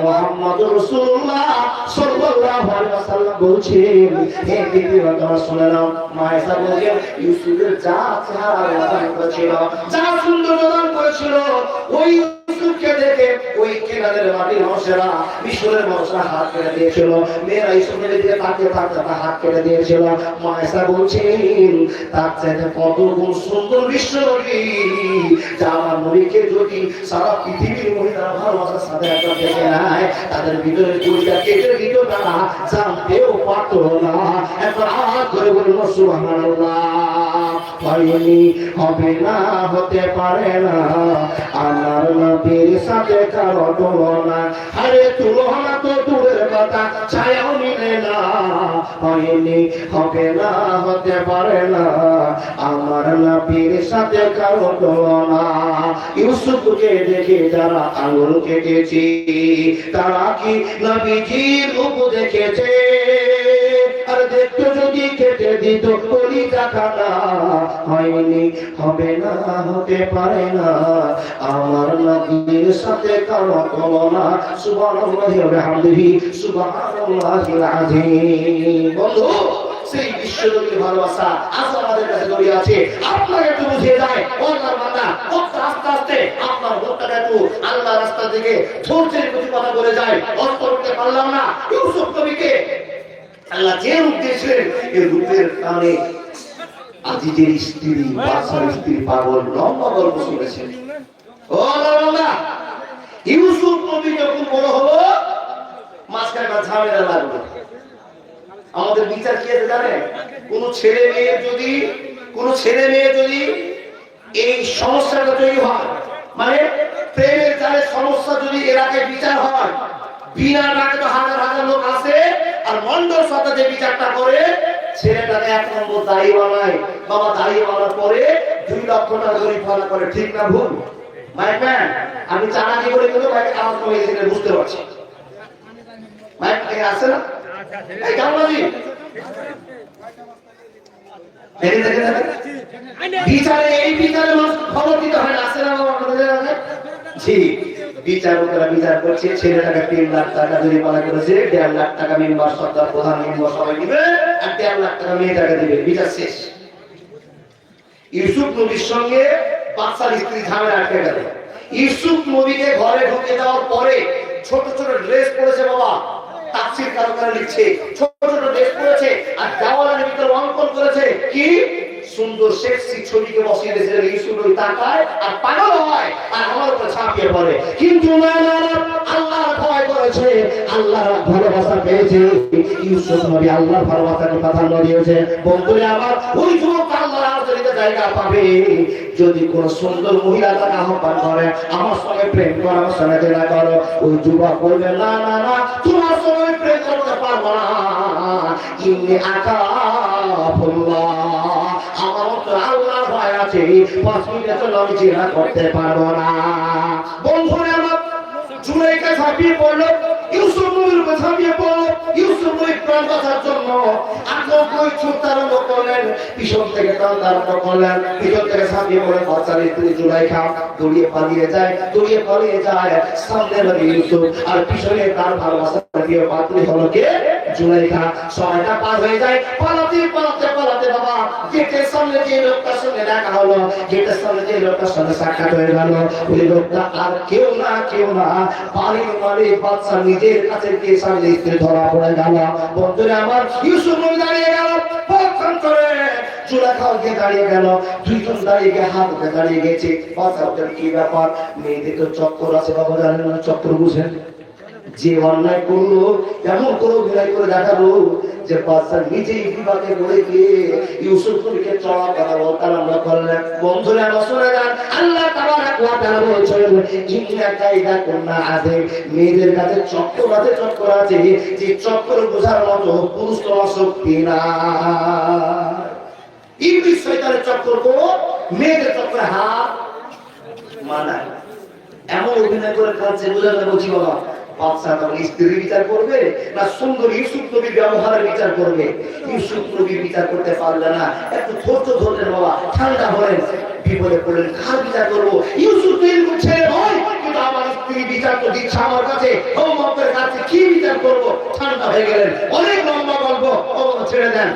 মুহাম্মদুর রাসূলুল্লাহ সাল্লাল্লাহু আলাইহি ওয়াসাল্লাম বলছেন হে বিবিরা তোমরা শুনে নাও মায়েশা বলেন ইউসুফের যা চেহারা দান করেছিল যা সুন্দর দান করেছিল ওই ইউসুফকে দেখে ওই কেনানের মাটির মানুষেরা মিশরের মানুষরা হাত কেটে দিয়েছিল মেয়েরা ইউসুফের দিকে তাকিয়ে থাকতে হাত কেটে দিয়েছিল মায়েশা বলছেন তার চাইতে কত গুণ সুন্দর বিশ্বনবী যা আমার নবীকে যদি সারা পৃথিবীর মহিলারা ভালোবাসার সাথে একটা দেখে নেয় তাদের ভিতরে দুইটা কেটে দিত তারা জানতেও পারত না একবার আওয়াজ করে বলল সুবহানাল্লাহ পাইনি হবে না হতে পারে না আমার নবীর সাথে কারো তুলনা আরে তুলনা তো দূরের কথা ছায়াও মিলে না পাইনি হবে না হতে পারে না আমার নবীর সাথে কারো তুলনা ইউসুফকে দেখে যারা আঙুল কেটেছে তারা কি নবীজির রূপ দেখেছে আর দেখতে যদি কেটে দিত কলিজা কাটা হয়নি হবে না হতে পারে না আমার নবীর সাথে কারো তুলনা সুবহানাল্লাহি ওয়া বিহামদিহি সুবহানাল্লাহিল আযীম বন্ধু সেই বিশ্বনবীর ভালোবাসা আজ আমাদের কাছে জড়িয়ে আছে আপনাকে একটু বুঝিয়ে যায় আল্লাহর বান্দা আস্তে আস্তে আপনার ভোটটা একটু আল্লাহর রাস্তা থেকে ধৈর্যের প্রতি কথা বলে যায় অর্থ করতে পারলাম না ইউসুফ নবীকে আল্লাহ যে রূপ দিয়েছিলেন এই রূপের কারণে আজিজের স্ত্রী বাদশার স্ত্রী পাগল লম্বা গল্প শুনেছেন ও আল্লাহ ইউসুফ নবী যখন বড় হলো মাঝখানে একটা ঝামেলা লাগলো আমাদের বিচার কি আছে জানেন কোন ছেলে মেয়ে যদি এই সমস্যাটা তৈরি হয় মানে প্রেমের জালে সমস্যা যদি এলাকায় বিচার হয় বিনা ডাকে তো হাজার হাজার লোক আসে আর মন্ডল সাথে যে বিচারটা করে ছেলেটাকে 1 নম্বর দায়ী বানায় বাবা দায়ী বানার পরে 2 লক্ষ টাকা জরিমানা করে ঠিক না ভুল মাইক ম্যান আমি চালাকি করে কিন্তু মাইক আওয়াজ কমে গেছে বুঝতে পারছি মাইক থেকে আসে না এই কেমন আছি বিচারে এই বিচারে মানুষ খবর দিতে হয় না আসে না জি বিচারকরা বিচার করছে ছেলেটাকে 3 লাখ টাকা জরিমানা করেছে 1.5 লাখ টাকা মেম্বার সরকার প্রধান মেম্বার সবাই দিবে আর 1.5 লাখ টাকা মেয়েটাকে দিবে বিচার শেষ ইউসুফ নবীর সঙ্গে বাদশার স্ত্রী ঝামেলা আটকে গেল ইউসুফ নবীকে ঘরে ঢুকে দেওয়ার পরে ছোট ছোট ড্রেস পরেছে বাবা, তাফসীর কারকরা লিখছে ছোট ছোট ড্রেস পরেছে আর দেওয়ালের ভিতরে অঙ্কন করেছে কি সুন্দর সেক্সি ছবিকে বসিয়ে দিয়েছে, ইউসুফ ওই তাকায় আর পাগল হয় আর আমার উপর ছাপিয়ে পড়ে। কিন্তু না না না, আল্লাহর ভয় করেছে, আল্লাহর ভালোবাসা পেয়েছে, ইউসুফ নবী আল্লাহর ভালোবাসাকে প্রাধান্য দিয়েছে। বন্ধুরা আমার, ওই যুবক আল্লাহর আলোচনাতে জায়গা পাবে যদি কোন সুন্দর মহিলা তাকে আহ্বান করে আমার সঙ্গে প্রেম করো, আমার সঙ্গে দেখা করো, ওই যুবক বলবে না না না, তোমার সঙ্গে প্রেম করতে পারবো না, ইন্নী আখাফুল্লাহ, আমার তো আল্লাহর ভয় আছে, 5 মিনিটের জন্য আমি জিনা করতে পারবো না। বন্ধুরা আমার, জুলাইখা ঝাঁপিয়ে পড়লো, ইউসুফ নবীর উপর ঝাঁপিয়ে পড়লো, ইউসুফ নবীর প্রাণ বাঁচার জন্য আগ্রহ ছুটতে আরম্ভ করলেন, পিছন থেকে টানতে আরম্ভ করলেন, পিছন থেকে ঝাঁপিয়ে পড়ে বাচ্চার স্ত্রী জুলাইখা দৌড়িয়ে পালিয়ে যায়, দৌড়িয়ে পালিয়ে যায়, সামনে বাড়ি ইউসুফ আর পিছনে তার ভালোবাসা দিয়ে পাত্রী হলো কে জুলাইখা। সময়টা পার হয়ে যায়, পালাতে পালাতে পালাতে বাবা গেটের সামনে যে লোকটার সঙ্গে দেখা হলো, গেটের সামনে যে লোকটার সঙ্গে সাক্ষাৎ হয়ে গেল, ওই লোকটা আর কেউ না বাড়ির মালিক বাদশা নিজের কাছে গিয়ে সামনে স্ত্রী ধরা পড়ে গেল। বন্ধুরা আমার, ইউসুফ নবী দাঁড়িয়ে গেল, পক্ষান্তরে জুলাইখাও গিয়ে দাঁড়িয়ে গেল, দুইজন দাঁড়িয়ে গিয়ে হাত উঠে দাঁড়িয়ে গেছে। বাদশা কি ব্যাপার, মেয়েদের তো চক্কর আছে বাবা, জানেন না চক্কর বুঝেন, যে অন্যায় করলো এমন করে অভিনয় করে দেখালো যে বাদশা নিজেই বিভাগে বলে গিয়ে ইউসুফ নবীকে চড়া কথা বলতে আরম্ভ করলেন। বন্ধুরা আমার শুনে যান, আল্লাহ তাবারাক ওয়া তাআলা বলছেন ইন্না কাইদা কুন্না আযীম, মেয়েদের কাছে চক্কর আছে যে চক্কর বোঝার মতো পুরুষ তোমার শক্তি না। ইবলিস শয়তানের চক্কর করো, মেয়েদের চক্করে হাত মানায়, এমন অভিনয় করে কাছে বোঝাতে বলছি বাবা। বাদশা তখন স্ত্রীর বিচার করবে না সুন্দর ইউসুফ নবীর ব্যবহারের বিচার করবে? ইউসুফ নবীর বিচার করতে পারলে না, একটু ধৈর্য ধরলেন বাবা, ঠান্ডা হলেন, বিপদে পড়লেন, কার বিচার করবো? ইউসুফ নবীর ছেলে হয় কিন্তু আমার স্ত্রী বিচার তো দিচ্ছে আমার কাছে, হোমওয়ার্কের কাছে কি বিচার করবো? ঠান্ডা হয়ে গেলেন, অনেক লম্বা গল্প, ছেড়ে দেন।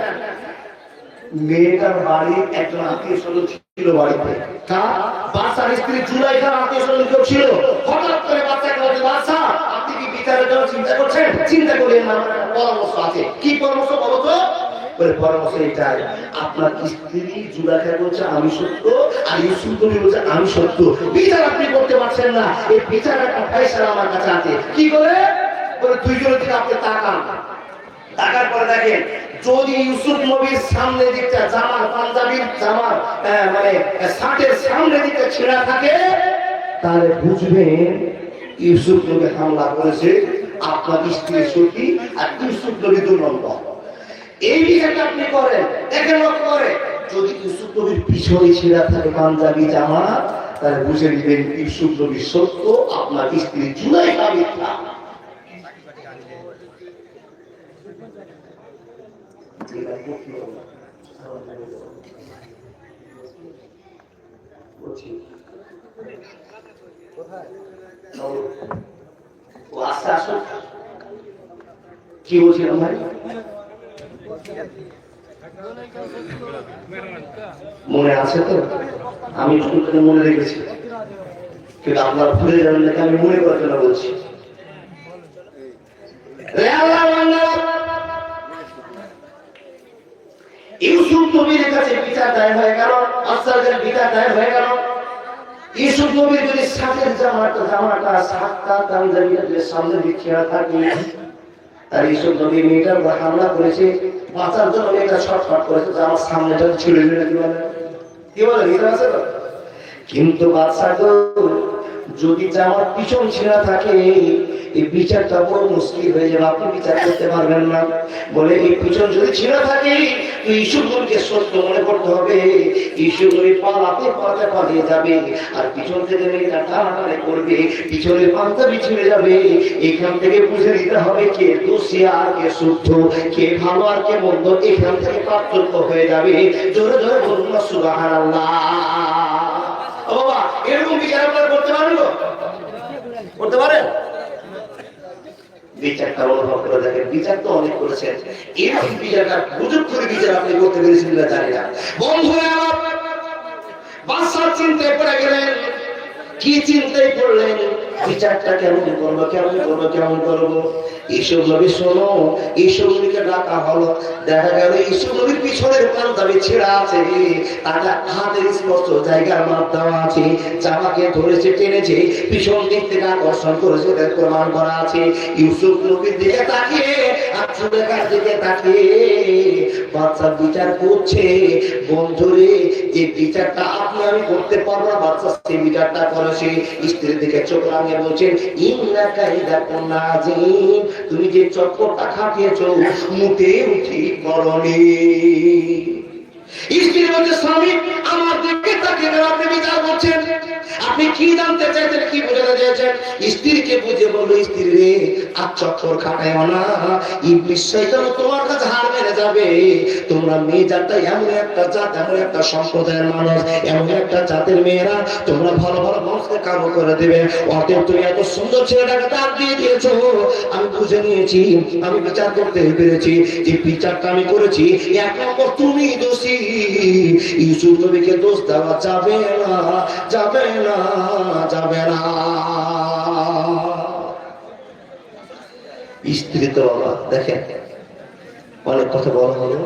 মেয়েটার বাড়ির একজন আত্মীয় স্বজন ছিল বাড়িতে, বাদশার স্ত্রী জুলাইখার আত্মীয় স্বজন কেউ ছিল। হঠাৎ করে বাচ্চাকে বলছে, বাদশা আপনি কি বিচারের জন্য চিন্তা করছেন? চিন্তা করেন না, পরামর্শ আছে। কি পরামর্শ বলো তো? বলে পরামর্শ এটাই, আপনার স্ত্রী জুলাইখা বলছে আমি সত্য আর ইউসুফ নবী বলছে আমি সত্য, বিচার আপনি করতে পারছেন না, এই বিচার একটা ফয়সালা আমার কাছে আছে। কি করে? বলে দুইজনের দিকে আপনি তাকান, তাকার পরে দেখেন যদি ইউসুফ নবীর সামনে দিকটা জামার পাঞ্জাবির জামার মানে শার্টের সামনে দিকটা ছেঁড়া থাকে তাহলে বুঝবেন ইউসুফ নবী হামলা করেছে, আপনার স্ত্রী সতী আর ইউসুফ নবী 2 নম্বর। এই বিষয়টা আপনি করেন, দেখে লক্ষ্য করে যদি ইউসুফ নবীর পিছনে ছেঁড়া থাকে পাঞ্জাবি জামা তাহলে বুঝে নেবেন ইউসুফ নবী সত্য, আপনার স্ত্রী জুলাইখা মিথ্যা। কি বলছিলাম ভাই? মনে আছে তো? আমি মনে রেখেছি কিন্তু আপনার ভুলে যাবেন নাকি আমি মনে করার জন্য বলছি। ইউসুফ নবীর কাছে বিচার দায়ের হয়ে গেল, আসাদের বিচার দায়ের হয়ে গেল। ইউসুফ নবীর যদি শাকের জামাটা শাকটা পাঞ্জাবিটা যদি সামনে দিকে থাকে আর ইউসুফ নবী মেয়েটার উপর হামলা করেছে, বাঁচার জন্য মেয়েটা ছটফট করেছে যে আমার সামনেটা ছিঁড়ে নিলে কি বলে আছে তো। কিন্তু বাদশা যদি জামার পিছন ছেঁড়া থাকে এই বিচারটা বড় মুশকিল হয়ে যাবে, আপনি বিচার করতে পারবেন না। বলে এই পিছন যদি ছেঁড়া থাকে ইউসুফ নবীকে সত্য মনে করতে হবে, ইউসুফ নবী পালাতে পালিয়ে যাবে আর পিছন থেকে মেয়েটা টানাটানি করবে, পিছনে পাঞ্জাবি ছিঁড়ে যাবে। এখান থেকে বুঝে নিতে হবে কে দোষী আর কে শুদ্ধ, কে ভালো আর কে মন্দ, এখান থেকে পার্থক্য হয়ে যাবে। জোরে জোরে বলুন না সুবহানাল্লাহ। বাবা এরকম বিচার আপনারা করতে পারেন? করতে পারেন? বিচারটা অনুভব করে দেখেন, বিচার তো অনেক করেছেন, এরকম বিচারটা বুঝুক করে বিচার আপনি করতে পেরেছেন না জানি না। বন্ধুরা বাদশা চিন্তায় পড়ে গেলেন। কি চিন্তায় পড়লেন? বিচারটা কেমন করবো কেমন করবো কেমন করবো? ইসুফ নবী শোনো, ইসুফ নবীকে ডাকা হলো। দেখা গেল ইসুফ নবীর পিছনের পাঞ্জাবি ছেঁড়া আছে, আর হাতের স্পষ্ট জায়গার মাপ দেওয়া আছে, জামাকে ধরেছে টেনেছে, পিছন দিক থেকে আকর্ষণ করেছে, তার প্রমাণ করা আছে। ইউসুফ নবীর দিকে তাকিয়ে আর চুলেকার দিকে তাকিয়ে বাচ্চা বিচার করছে। বন্ধুরে, যে বিচারটা আপনি আমি করতে পারবো না, বাচ্চা সেই বিচারটা করেছে। স্ত্রীর দিকে চোখ রাঙিয়ে বলছেন, ইন্নাকা ইদা কুন্না আযীম, তুমি যে চক্করটা খাটিয়েছো মোটেও ঠিক করনি। স্ত্রী বলছে, স্বামী আমার দিকে তাকিয়ে আপনি বিচার করছেন, আপনি কি জানতে চাইছেন, কি বোঝাতে চাইছেন? স্ত্রীকে বুঝে বললো, স্ত্রী রে আর চক্কর খাটায় না, ইবলিস শয়তান তোমার কাছে হার মেনে যাবে। তোমরা মেয়ে জাতটা এমন একটা জাত, এমন একটা সম্প্রদায়ের মানুষ, এমন একটা জাতের মেয়েরা, তোমরা ভালো ভালো মানুষকে কাম করে দেবে। অতএব তুমি এত সুন্দর ছেলেটাকে দাঁত দিয়ে দিয়েছো, আমি বুঝে নিয়েছি, আমি বিচার করতে পেরেছি, যে বিচারটা আমি করেছি এক নম্বর তুমি দোষী। ইউসুফ নবীকে দোষ দেওয়া যাবে না, যাবে না, যাবে না। স্ত্রী তো বাবা দেখেন অনেক কথা বলা হলো।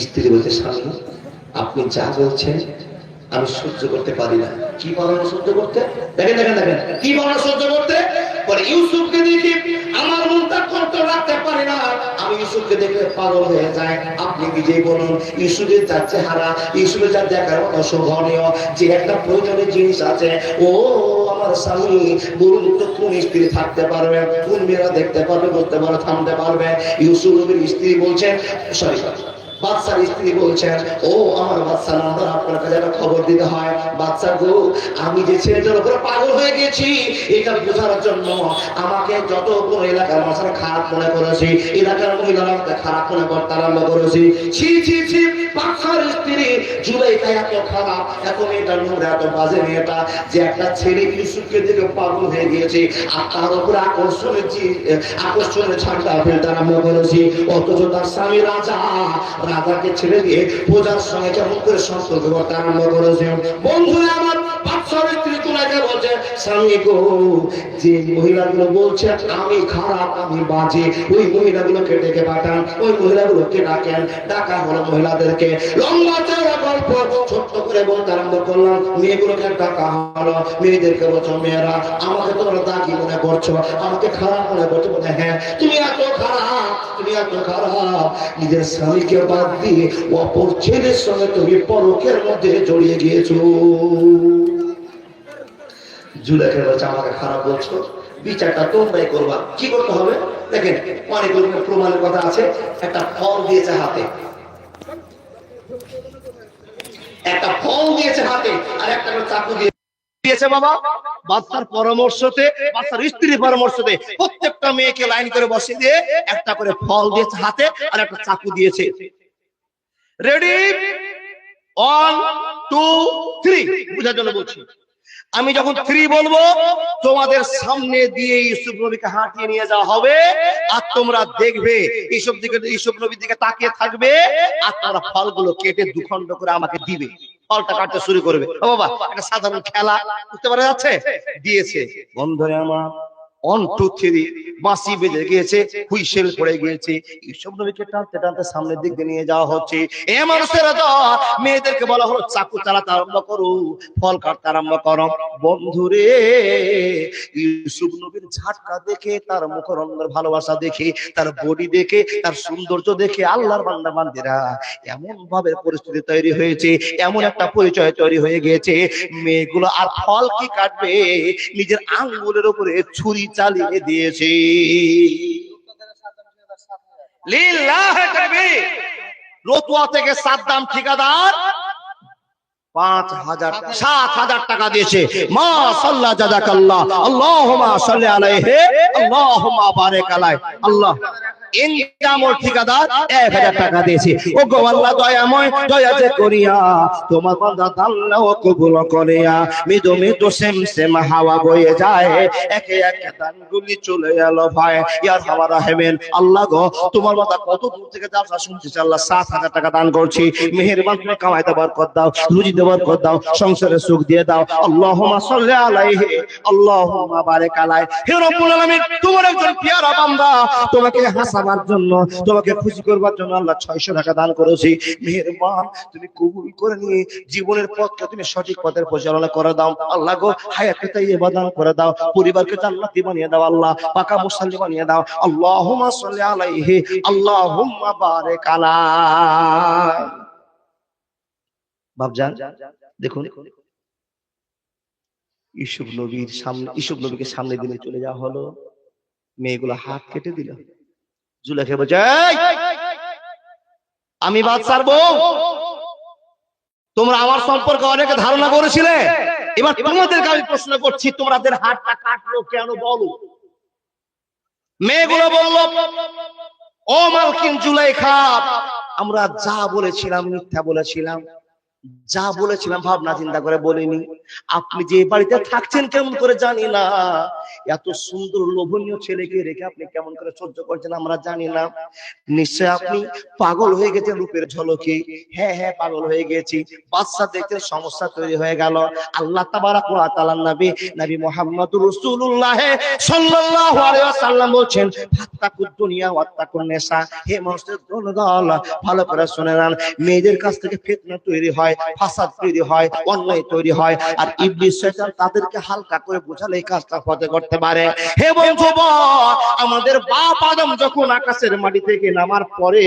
স্ত্রী বলছে, স্বামী আপনি যা বলছেন আমি সহ্য করতে পারি না। কি পারো না সহ্য করতে? দেখেন দেখেন দেখেন, কি পারো না সহ্য করতে? বলে ইউসুফকে দেখি আমার মনটা কন্ট্রোল রাখতে পারি না, আমি ইউসুফকে দেখলে পাগল হয়ে যায়। আপনি নিজেই বলুন, ইউসুফের যার চেহারা, ইউসুফের যার দেখার মতো শোভনীয়, যে একটা প্রয়োজনীয় জিনিস আছে, ও আমার স্বামী বলুন তো কোন স্ত্রী থাকতে পারবে, কোন মেয়েরা দেখতে পারবে, বুঝতে পারবে, থামতে পারবে? ইউসুফ নবীর স্ত্রী বলছেন, সরি বাচ্চার স্ত্রী বলছেন, ও আমার বাচ্চা নাম্বার, আপনার কাছে একটা খবর দিতে হয়। বাচ্চা গো, আমি যে ছেলেটার উপরে পাগল হয়ে গেছি এটা বোঝার জন্য আমাকে যত কোনো এলাকার মানুষরা খারাপ মনে করেছি, এলাকার মহিলারা খারাপ মনে করতে আরম্ভ করেছি। ছি ছি ছি, বাচ্চার স্ত্রী জুলাইখা এত খারাপ, এত মেয়েটা নোংরা, এত বাজে মেয়েটা, যে একটা ছেলে ইউসুফকে দেখে পাগল হয়ে গিয়েছে, আর তার উপরে আকর্ষণের ছাড়টা ফেলতে আরম্ভ করেছি। অথচ তার স্বামী রাজা, রাজাকে ছেড়ে দিয়ে পূজার সঙ্গে কেমন করে সম্পর্ক করতে আরম্ভ করেছে। বন্ধুরা আমার, বাদশার স্ত্রী তুলাকে বলছে, স্বামী গো, যে মহিলাগুলো বলছে আমি খারাপ, আমি বাজে, ওই মহিলাগুলোকে ডেকে পাঠান, ওই মহিলাগুলোকে ডাকেন। ডাকা হলো মহিলাদেরকে, লম্বা চওড়া গল্প ছোট্ট করে বলতে আরম্ভ করলাম। মেয়েগুলোকে ডাকা হলো, মেয়েদেরকে বলছো, মেয়েরা আমাকে তোমরা দাগি মনে করছো, আমাকে খারাপ মনে করছো? বলে হ্যাঁ, তুমি এত খারাপ, তুমি এত খারাপ, নিজের স্বামীকে বাদ দিয়ে অপর ছেলের সঙ্গে তুমি পরকের মধ্যে জড়িয়ে গিয়েছো। জুলেখা বলছে, আমাকে খারাপ বলছো, বিচারটা তোমরাই করবা। কি করতে হবে দেখেন, অনেক প্রমাণের কথা আছে। একটা ফল দিয়েছে হাতে, একটা ফল দিয়েছে হাতে, আর একটা চাকু দিয়েছে বাবা। বাচ্চার পরামর্শতে, বাচ্চার স্ত্রীর পরামর্শতে প্রত্যেকটা মেয়েকে লাইন করে বসিয়ে দিয়ে একটা করে ফল দিয়েছে হাতে, আর একটা চাকু দিয়েছে। রেডি, 1 2 3 বুঝার জন্য বলছি। আমি যখন 3 বলবো, তোমাদের সামনে দিয়ে ইউসুফ নবীকে হাঁটিয়ে নিয়ে যাওয়া হবে, আর তোমরা দেখবে ইউসুফ নবীর দিকে তাকিয়ে থাকবে, আর তোমরা ফলগুলো কেটে দুখণ্ড করে আমাকে দিবে। ফলটা কাটতে শুরু করবে। ও বাবা, একটা সাধারণ খেলা, বুঝতে পারা যাচ্ছে? দিয়েছে। বন্ধুরা আমার, 1 2 3 বাঁশি বেজে গিয়েছে, হুইসেল পড়ে গিয়েছে। ইউসুফ নবীকে টানতে টানতে সামনের দিকে নিয়ে যাওয়া হচ্ছে। এ মানুষেরা তো মেয়েদেরকে বলা হলো, চাকু চালাতে আরম্ভ করো, ফল কাটতে আরম্ভ করো। বন্ধুরে, ইউসুফ নবীর ঝাটকা দেখে, তার মুখরঙ্গের ভালোবাসা দেখে, তার বডি দেখে, তার সৌন্দর্য দেখে আল্লাহর বান্দা বান্দিরা এমন ভাবে পরিস্থিতি তৈরি হয়েছে, এমন একটা পরিচয় তৈরি হয়ে গিয়েছে, মেয়েগুলো আর ফল কি কাটবে, নিজের আঙ্গুলের উপরে ছুরি চালিয়ে দিয়েছে। লিল্লাহ তাকবীর। রতুয়া থেকে সাদ্দাম ঠিকাদার 7,000 টাকা দিয়েছে। মা সাল্লা জাযাকাল্লাহ, আল্লাহুম্মা সাল্লি আলাইহি, আল্লাহুম্মা বারিক আলাইহি। আল্লাহ ইনকাম ও ঠিকাদার 1000 টাকা দিয়েছি। ও গো আল্লাহ দয়াময়, দয়া যে করিয়া তোমার বান্দা আল্লাহ কবুল করিয়া মৃদু মৃদু সেম হাওয়া বয়ে যায়, একে একে দানগুলি চলে গেল ভাই। ইয়া আরহামার রাহিমিন, আল্লাহ গো তোমার বান্দা কত দূর থেকে জালসা শুনতেছে, আল্লাহ 7000 টাকা দান করছি, মেহেরবান তুমি কামাইতে বরকত দাও, রুজিতে বরকত দাও, সংসারে সুখ দিয়ে দাও। আল্লাহুম্মা সাল্লি আলাইহি, আল্লাহুম্মা বারিক আলাইহি। হে রব্বুল আলামিন, তোমার একজন পেয়ারা বান্দা, তোমাকে হাসাবার জন্য, তোমাকে খুশি করবার জন্য আল্লাহ 600 টাকা দান করেছি, মেহেরবান তুমি কবুল করে নিয়ে জীবনের পথকে তুমি সঠিক পথের পরিচালনা করে দাও। আল্লাহ গো হায়াতে তাইয়্যিবা দান করে দাও, পরিবারকে জান্নাতি বানিয়ে দাও, আল্লাহ পাকা মুসল্লি বানিয়ে দাও। আল্লাহুম্মা সাল্লি আলাইহি, আল্লাহুম্মা বারিক আলাইহি। বাপজান দেখুন, ইউসুফ নবীর সামনে, ইউসুফ নবীকে সামনে দিনে চলে যাওয়া হলো, মেয়েগুলো হাত কেটে দিল। জুলেখা বলছে, আমি বাদশার বউ, তোমরা আমার সম্পর্কে অনেক ধারণা করেছিলে, এবার তোমাদেরকে আমি প্রশ্ন করছি, তোমাদের হাতটা কাটলো কেন বলো? মেয়েগুলো বলল, ও মালকিন জুলেখা, আমরা যা বলেছিলাম মিথ্যা বলেছিলাম, যা বলেছিলাম ভাবনা চিন্তা করে বলিনি। আপনি যে বাড়িতে থাকছেন কেমন করে জানি না, এত সুন্দর লোভনীয় ছেলেকে রেখে আপনি কেমন করে সহ্য করছেন আমরা জানি না। নিশ্চয় আপনি পাগল হয়ে গেছেন রূপের ঝলকে। হ্যাঁ হ্যাঁ, পাগল হয়ে গেছি। বাদশা দেখতে সমস্যা তৈরি হয়ে গেল। আল্লাহ তাবারাক ওয়া তাআলার নবী মুহাম্মদুর রাসূলুল্লাহ সাল্লাল্লাহু আলাইহি ওয়াসাল্লাম বলেন, ফাত্তাকুদ দুনিয়া ওয়াত্তাকুন নিসা। হে মানুষের দল, ভালো করে শুনে নেন, মেয়েদের কাছ থেকে ফিতনা তৈরি হয়, ফাসাদ তৈরি হয়, অন্যায় তৈরি হয়, আর ইবলিস শয়তান তাদেরকে হালকা করে বোঝালে এই কাজটা হতে করতে পারে। হে বন্ধু, আমাদের বাপ আদম যখন আকাশের মাটি থেকে নামার পরে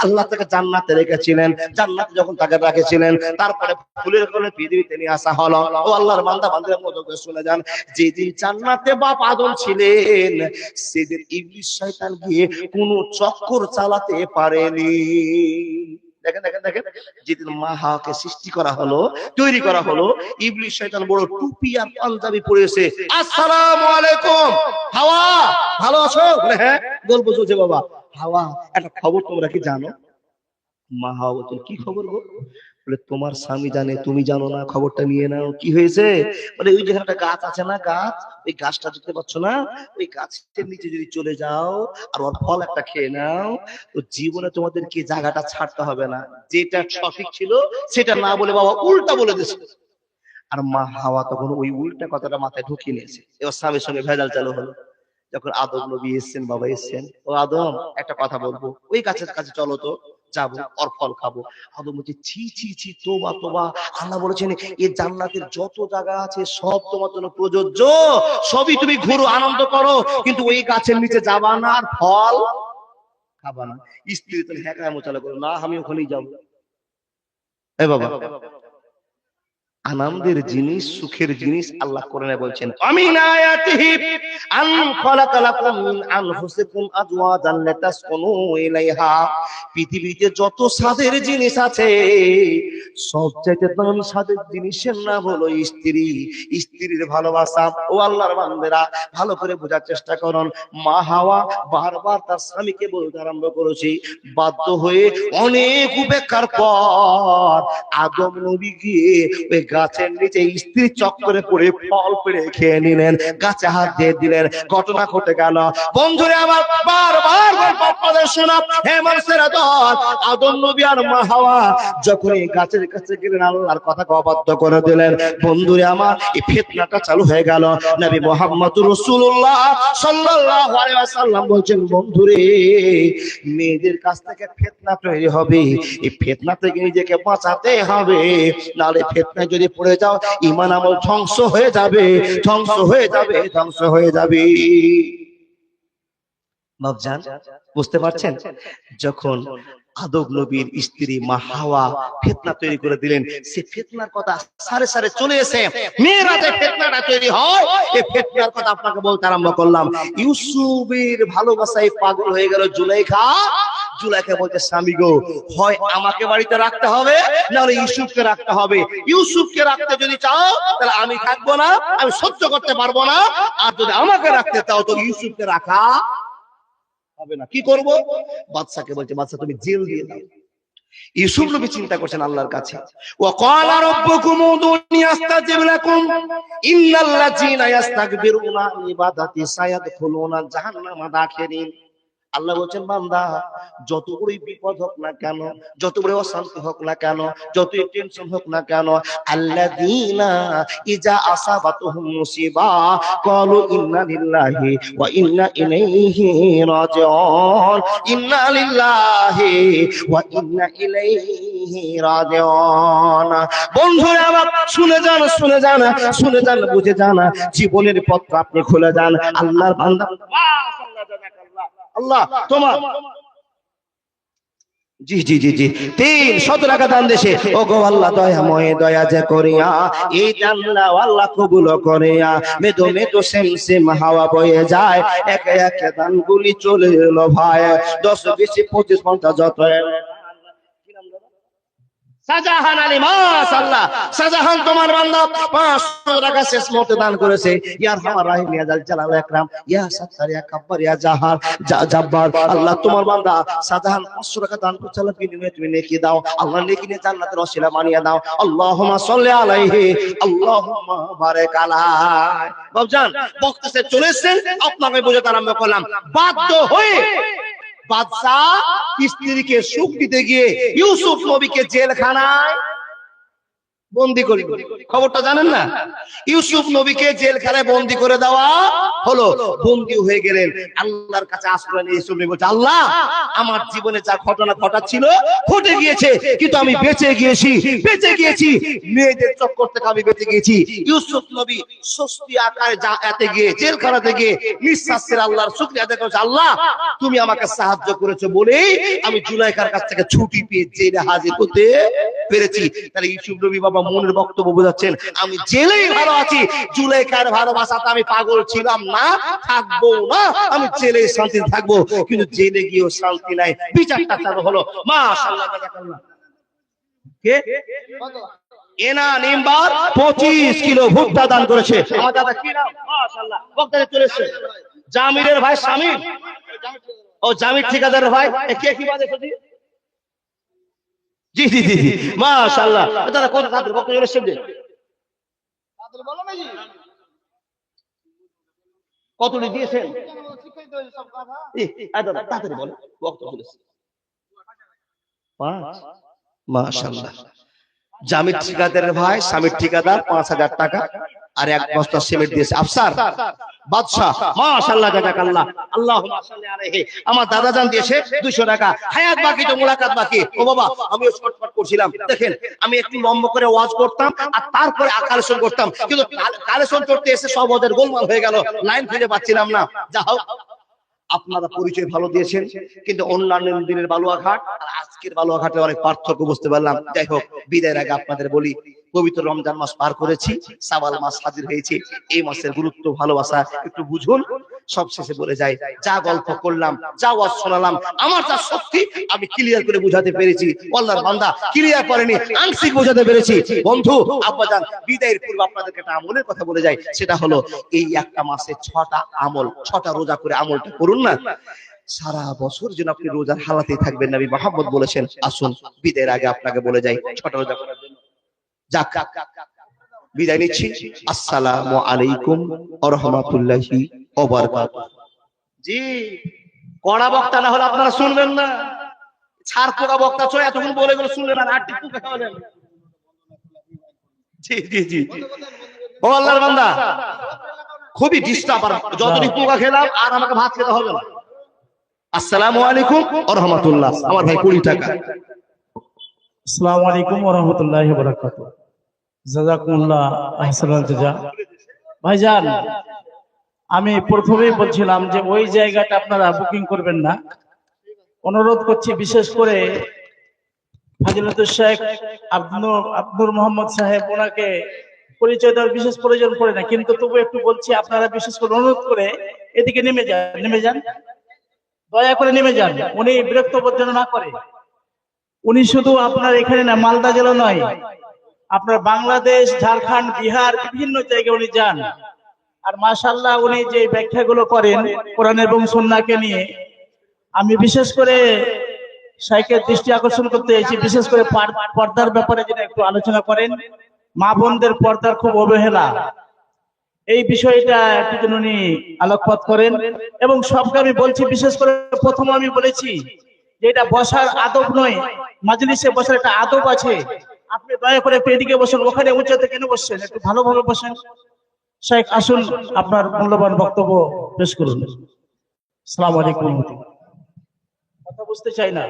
আল্লাহ তাকে জান্নাতে রেখেছিলেন, জান্নাতে যখন তাকে রেখেছিলেন, তারপরে ফুলের কোলে পৃথিবীতে নিয়ে আসা হলো। ও আল্লাহর বান্দা বান্দিরা মতো করে শুনে যান, যেদিন জান্নাতে বাপ আদম ছিলেন, সেদিন ইবলিস শয়তান গিয়ে কোনো চক্কর চালাতে পারেনি। দেখেন দেখেন দেখেন, যেদিন মা হাওয়াকে সৃষ্টি করা হলো, তৈরি করা হলো, ইবলিস শয়তান বড় টুপি আর পাঞ্জাবি পরেছে, আসসালামু আলাইকুম হাওয়া, ভালো আছো? বলে হ্যাঁ। গল্প চলছে, বাবা হাওয়া একটা খবর তোমরা কি জানো? মা হাওয়া বলছেন, কি খবর গো? বলে তোমার স্বামী জানে, তুমি জানো না, খবরটা নিয়ে নাও। কি হয়েছে? বলে ওই যেখানে একটা গাছ আছে না, গাছ, ওই গাছটা দেখতে পাচ্ছ না, ওই গাছের নিচে যদি চলে যাও আর ওর ফল একটা খেয়ে নাও, তো জীবনে তোমাদের কি জায়গাটা ছাড়তে হবে না। যেটা সঠিক ছিল সেটা না বলে বাবা উল্টা বলে দিয়েছে। আর মা হাওয়া তখন ওই উল্টা কথাটা মাথায় ঢুকিয়ে নিয়েছে। এবার স্বামীর সঙ্গে ভেজাল চালু হলো। যখন আদম নবী এসছেন, বাবা এসছেন, ও আদম একটা কথা বলবো, ওই গাছের কাছে চলো তো, যাবো, ওর ফল খাবো। আদম বলছে, ছি ছি ছি, তোবা তোবা, আল্লাহ বলেছেন এই জান্নাতের যত জায়গা আছে সব তোমার জন্য প্রযোজ্য, সবই তুমি ঘুরো, আনন্দ করো, কিন্তু ওই গাছের নিচে যাবা না আর ফল খাবা না। স্ত্রী তো হ্যাঁ মোচালা করো না, আমি ওখানেই যাবো। এ বাবা, আনন্দের জিনিস, সুখের জিনিস আল্লাহ কোরআনে বলছেন, আমিন আয়াতিহি আন খালাকা লাকুম মিন আনফুসিকুম আজওয়াজান লিতাসকুনু ইলাইহা। পৃথিবীতে যত স্বাদের জিনিস আছে সবচাইতে দামি স্বাদের জিনিসের নাম হলো স্ত্রী, স্ত্রীর ভালোবাসা। ও আল্লাহর বান্দারা, ভালো করে বোঝার চেষ্টা করুন। মা হাওয়া বারবার তার স্বামীকে বলতে আরম্ভ করেছে, বাধ্য হয়ে অনেক উপেক্ষার পর আদম নবী গিয়ে ওই গাছের নিচে স্ত্রী চক্করে পড়ে ফল পেড়ে খেয়ে নিলেন, গাছে হাত দিয়ে দিলেন, ঘটনা ঘটে গেল। বন্ধুরা আমার, বারবার গল্প আপনাদের শোনা, হে মানুষেরা দল, আদম নবী আর মা হাওয়া যখন এই গাছের কাছে গেলেন, আল্লাহর কথাকে অবাধ্য করে দিলেন। বন্ধুরা আমার, এই ফিতনাটা চালু হয়ে গেল। নবী মুহাম্মদুর রাসূলুল্লাহ সাল্লাল্লাহু আলাইহি ওয়াসাল্লাম বলছেন, বন্ধুরে, মেয়েদের কাছ থেকে ফিতনা তৈরি হবে, এই ফিতনা থেকে নিজেকে বাঁচাতে হবে, নালে ফিতনায় যদি পড়ে যাও ঈমান আমল ধ্বংস হয়ে যাবে, ধ্বংস হয়ে যাবে, ধ্বংস হয়ে যাবে। বাপজান বুঝতে পারছেন, যখন আদম নবীর স্ত্রী মা হাওয়া ফিতনা তৈরি করে দিলেন, সে ফিতনার কথা সারে সারে চলে এসে মেয়েরা যে ফিতনাটা তৈরি হয়, এই ফিতনার কথা আপনাকে বলতে আরম্ভ করলাম। ইউসুফের ভালোবাসায় পাগল হয়ে গেল জুলেখা। জুলেখা বলতে, স্বামী গো, হয় আমাকে বাড়িতে রাখতে হবে, নাহলে ইউসুফকে রাখতে হবে। ইউসুফকে রাখতে যদি চাও তাহলে আমি থাকবো না, আমি সহ্য করতে পারবো না, আর যদি আমাকে রাখতে চাও তো ইউসুফকে রাখা হবে না। কি করব? বাদশাকে বলছে, বাদশা তুমি জেল দিয়ে দাও। ইউসুফ নবী চিন্তা করছেন আল্লাহর কাছে, ওয়া ক্বালা রাব্বুকুম উদুনি আস্তাজিব লাকুম ইন্নাল্লাযীনা ইস্তাকবিরুনা আন ইবাদাতি সায়াদখুলুনা জাহান্নামা দাখিরিন। আল্লাহ বলছেন, বান্দা যত বড়ই বিপদ হোক না কেন, যত বড় অশান্তি হোক না কেন, যতই টেনশন হোক না কেন, আল্লাযীনা ইজা আসাবাতুহুম মুসিবা ক্বালু ইন্না লিল্লাহি ওয়া ইন্না ইলাইহি রাজিউন, ইন্না লিল্লাহি ওয়া ইন্না ইলাইহি রাজিউন। বন্ধুরা আমার শুনে যান, শুনে যান, শুনে যান, বুঝে যান, জীবনের পথটা আপনি খুলে যান। আল্লাহর বান্দা, আল্লাহ তোমার জি জি জি জি 300 টাকা দান দেশে, ও গো আল্লাহ দয়াময় দয়া যে করিয়া এই দানলা আল্লাহ কবুল করিয়া। মেদো মেদো সেম সেম হাওয়া বয়ে যায়, একে একে দানগুলি চলে এলো ভাই, 10 20 25 50 যত। শাহজাহান আলী, মাশাআল্লাহ, শাহজাহান তোমার বান্দা 500 টাকা শেষ মুহূর্তে দান করেছে। ইয়া আরহামার রাহিম, ইয়া জাল জালাল আকরাম, ইয়া সাত্তার, ইয়া কাব্বার, ইয়া জাহার জাব্বার। আল্লাহ তোমার বান্দা শাহজাহান 500 টাকা দান করছে, আল্লাহ বিনিময়ে তুমি নেকি দাও। আল্লাহ নেকি নিয়ে জান্নাতের ওসিলা বানিয়ে দাও। আল্লাহুম্মা সাল্লি আলাইহি, আল্লাহুম্মা বারিক আলাইহি। বাবজান বক্তা সে চলে এসেছেন, আপনাকে বোঝাতে আরম্ভ করলাম। বাধ্য হয়ে বাদশাহ স্ত্রীকে সুখ দিতে গিয়ে ইউসুফ নবীকে জেলখানায় বন্দী করে, খবরটা জানেন না? ইউসুফ নবীকে জেলখানায় বন্দী করে দেওয়া হলো। বন্দী হয়ে গেলেন, আল্লাহর কাছে আশ্রয় নিয়ে ইউসুফ নবী বলছে, আল্লাহ আমার জীবনে যা ঘটনা ঘটাচ্ছিল ঘটে গিয়েছে, কিন্তু আমি বেঁচে গিয়েছি, বেঁচে গিয়েছি, মেয়েদের চক্কর থেকে আমি বেঁচে গিয়েছি। ইউসুফ নবী স্বস্তি আকারে যা এতে গিয়ে জেলখানাতে গিয়ে নিঃশ্বাসের আল্লাহর শুকরিয়া আদায় করেছে, আল্লাহ তুমি আমাকে সাহায্য করেছো বলেই আমি জুলাইখার কাছ থেকে ছুটি পেয়ে জেলে হাজির হতে পেরেছি। তাহলে ইউসুফ নবী বাবা মনের বক্তব্য বোঝাচ্ছেন, আমি জেলেই ভালো আছি, জুলাইখার ভালোবাসাতে আমি পাগল ছিলাম না, থাকবো না, আমি জেলে শান্তি থাকবো। কিন্তু জেলে গিয়েও শান্তি নাই, বিচারটা চালু হলো। মাশাআল্লাহ, কে এনা নিম্বার 25 কিলো ভুট্টা দান করেছে। আমার দাদা কি নাম? মাশাআল্লাহ, বক্তাতে চলে এসেছে জামিরের ভাই শামিম, ও জামির ঠিকাদারের ভাই। কে কি বাজে সজি? জি জি জি জি মাশাআল্লাহ। দাদা কত দাদা বক্তা চলে এসেছে, দাদা বলো না জি কত দিয়েছেন? এই দাদা তাড়াতাড়ি বলো, বক্তা চলে এসেছে। 5 মাশাআল্লাহ। জামির ঠিকাদারের ভাই শামির ঠিকাদার 5000 টাকা আর 1 বস্তা সিমেন্ট দিয়েছে। আফসার বাদশা, মাশাআল্লাহ, জাযাকাল্লাহ, আল্লাহুম্মা সাল্লি আলাইহি। আমার দাদা জান দিয়েছে 200 টাকা। হায়াত বাকি তো মুলাকাত বাকি। ও বাবা আমিও শর্টকাট করছিলাম, দেখেন আমি একটু লম্বা করে ওয়াজ করতাম আর তারপরে কালেকশন করতাম, কিন্তু কালেকশন করতে এসে সব ওদের গোলমাল হয়ে গেল, লাইন খুঁজে পাচ্ছিলাম না। যা হোক আপনারা পরিচয় ভালো দিয়েছেন, কিন্তু অন্যান্য দিনের বালুয়াঘাট আর আজকের বালুয়াঘাটে অনেক পার্থক্য বুঝতে পারলাম। যাই হোক বিদায়ের আগে আপনাদের বলি, পবিত্র রমজান মাস পার করেছি, শাওয়াল মাস হাজির হয়েছে। এই মাসের গুরুত্ব ভালোবাসা একটু বুঝুন। সবশেষে বলে যাই, যা গল্প করলাম, যা ওয়াজ শোনালাম, আমার যা সত্যি আমি ক্লিয়ার করে বুঝাতে পেরেছি। আল্লাহর বান্দা ক্লিয়ার করেনি, আংশিক বোঝাতে পেরেছি। বন্ধু আব্বাজান, বিদায়ের পূর্বে আপনাদেরকে একটা আমলের কথা বলে যাই, সেটা হলো এই একটা মাসে 6টা আমল, 6টা রোজা করে আমলটা করুন না, সারা বছর যেন আপনি রোজার হালাতেই থাকবেন। নবী মুহাম্মদ বলেছেন। আসুন বিদায়ের আগে আপনাকে বলে যাই 6টা রোজা করার জন্য। যাক বিদায় নিচ্ছি। আসসালামু আলাইকুম ওয়া রাহমাতুল্লাহি ওয়া বারাকাতুহু। জি কড়া বক্তা না হলে আপনারা শুনবেন না, ছাড় পোড়া বক্তা চয় এতক্ষণ বলে গেল শুনলেন না, আটটি পুকে খাওয়ালেন। জি জি জি ও আল্লাহর বান্দা, খুবই ডিস্টার্ব, আর যতদিন পোকা খেলাম আর আমাকে ভাত খেতে হবে না। আসসালামু আলাইকুম ওয়া রাহমাতুল্লাহ। আমার ভাই 20 টাকা। আসসালামু আলাইকুম ওয়া রাহমাতুল্লাহি ওয়া বারাকাতুহু। জাযাকুমুল্লাহ আহসানাল জাযা। ভাইজান আমি প্রথমেই বলছিলাম যে ওই জায়গাটা আপনারা বুকিং করবেন না, অনুরোধ করছি। বিশেষ করে ফাজিলাতুল শেখ আব্দুর মোহাম্মদ সাহেব, ওনাকে পরিচয় দেওয়ার বিশেষ প্রয়োজন পড়ে না, কিন্তু তবু একটু বলছি, আপনারা বিশেষ করে অনুরোধ করে এদিকে নেমে যান, দয়া করে নেমে যান। উনি বিরক্ত বোধ যেন না করে। উনি শুধু আপনার এখানে না, মালদা জেলা নয়, আপনার বাংলাদেশ, ঝাড়খণ্ড, বিহার বিভিন্ন জায়গায় উনি যান। আর মাশাআল্লাহ উনি যে ব্যাখ্যাগুলো করেন কোরআন এবং সুন্নাহকে নিয়ে, আমি বিশেষ করে শাইখের দৃষ্টি আকর্ষণ করতে চাইছি, বিশেষ করে পর্দার ব্যাপারে যেটা একটু আলোচনা করেন। মা বোনদের পর্দার খুব অবহেলা, এই বিষয়টা একটু যেন উনি আলোকপাত করেন। এবং সবকে আমি বলছি, বিশেষ করে প্রথম আমি বলেছি যে এটা বসার আদব নয়, মাজলিসে বসার একটা আদব আছে। আপনি দয়া করে একটু এদিকে বসেন, ওখানে উঁচাতে কেন বসছেন? একটু ভালোভাবে বসেন। শাইখ আসুন, আপনার মূল্যবান বক্তব্য পেশ করুন। আসসালামু আলাইকুম। কথা বুঝতে চাই না।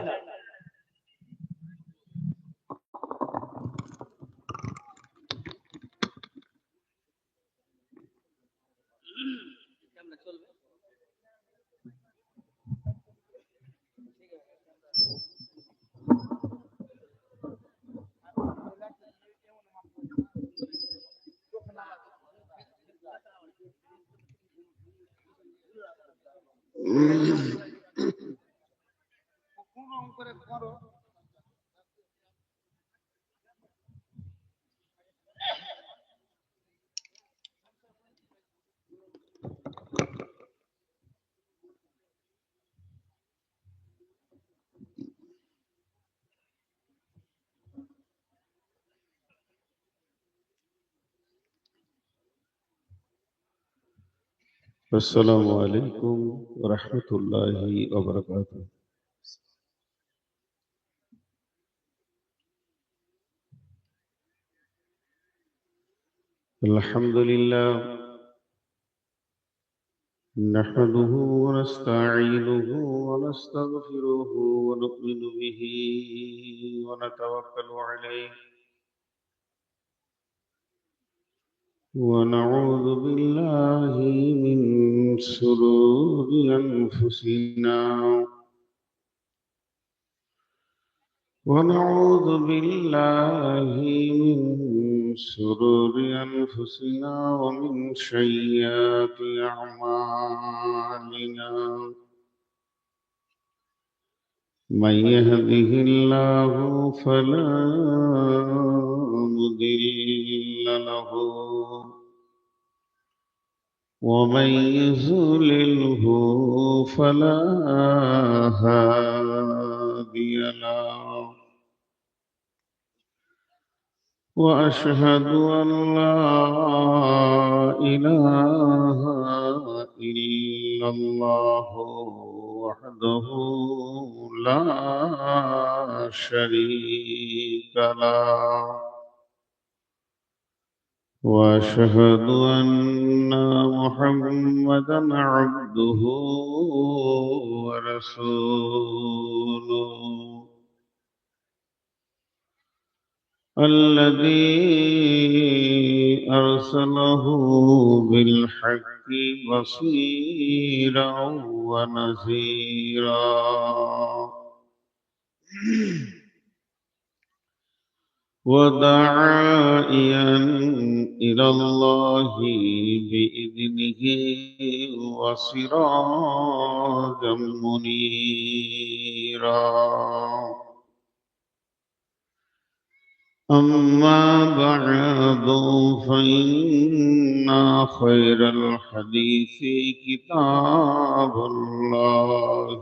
السلام عليكم ورحمة الله وبركاته. الحمد لله نحمده ونستعينه ونستغفره ونؤمن به ونتوكل عليه ونعوذ بالله من شرور أنفسنا ونعوذ بالله من شرور أنفسنا ومن سيئات أعمالنا من يهده الله فلا مضل له ومن يضلله فلا هادي له وأشهد أن لا إله إلا الله وحده لا شريك له وأشهد أن محمدا عبده ورسوله الذي أرسله بالحق بصيرا ونذيرا وداعيا إلى الله بإذنه وسراجا منيرا أما بعد فإن خير الحديث كتاب الله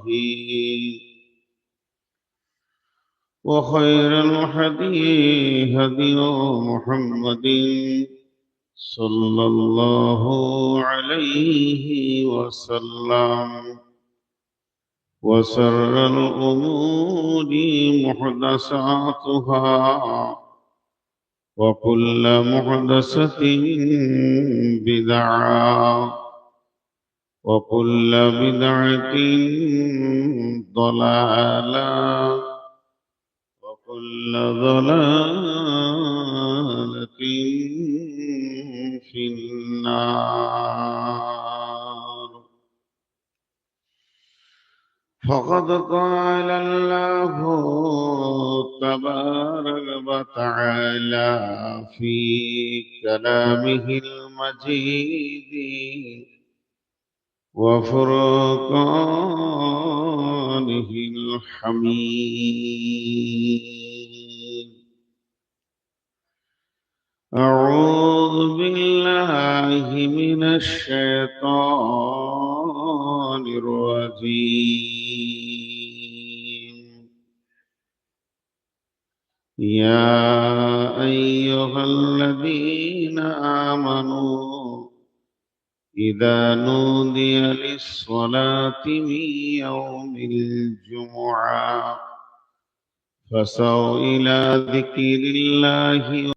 وخير الهدي هدي محمد صلى الله عليه وسلم وشر الأمور محدثاتها وكل محدثة بدعة وكل بدعة ضلالة وكل ضلالة في النار. فقد قال الله تبارك وتعالى في كلامه المجيد وفرقانه الحميد. أعوذ بالله من الشيطان الرجيم. يا أيها الذين آمنوا إذا نودي للصلاة من يوم الجمعة فسعوا إلى ذكر الله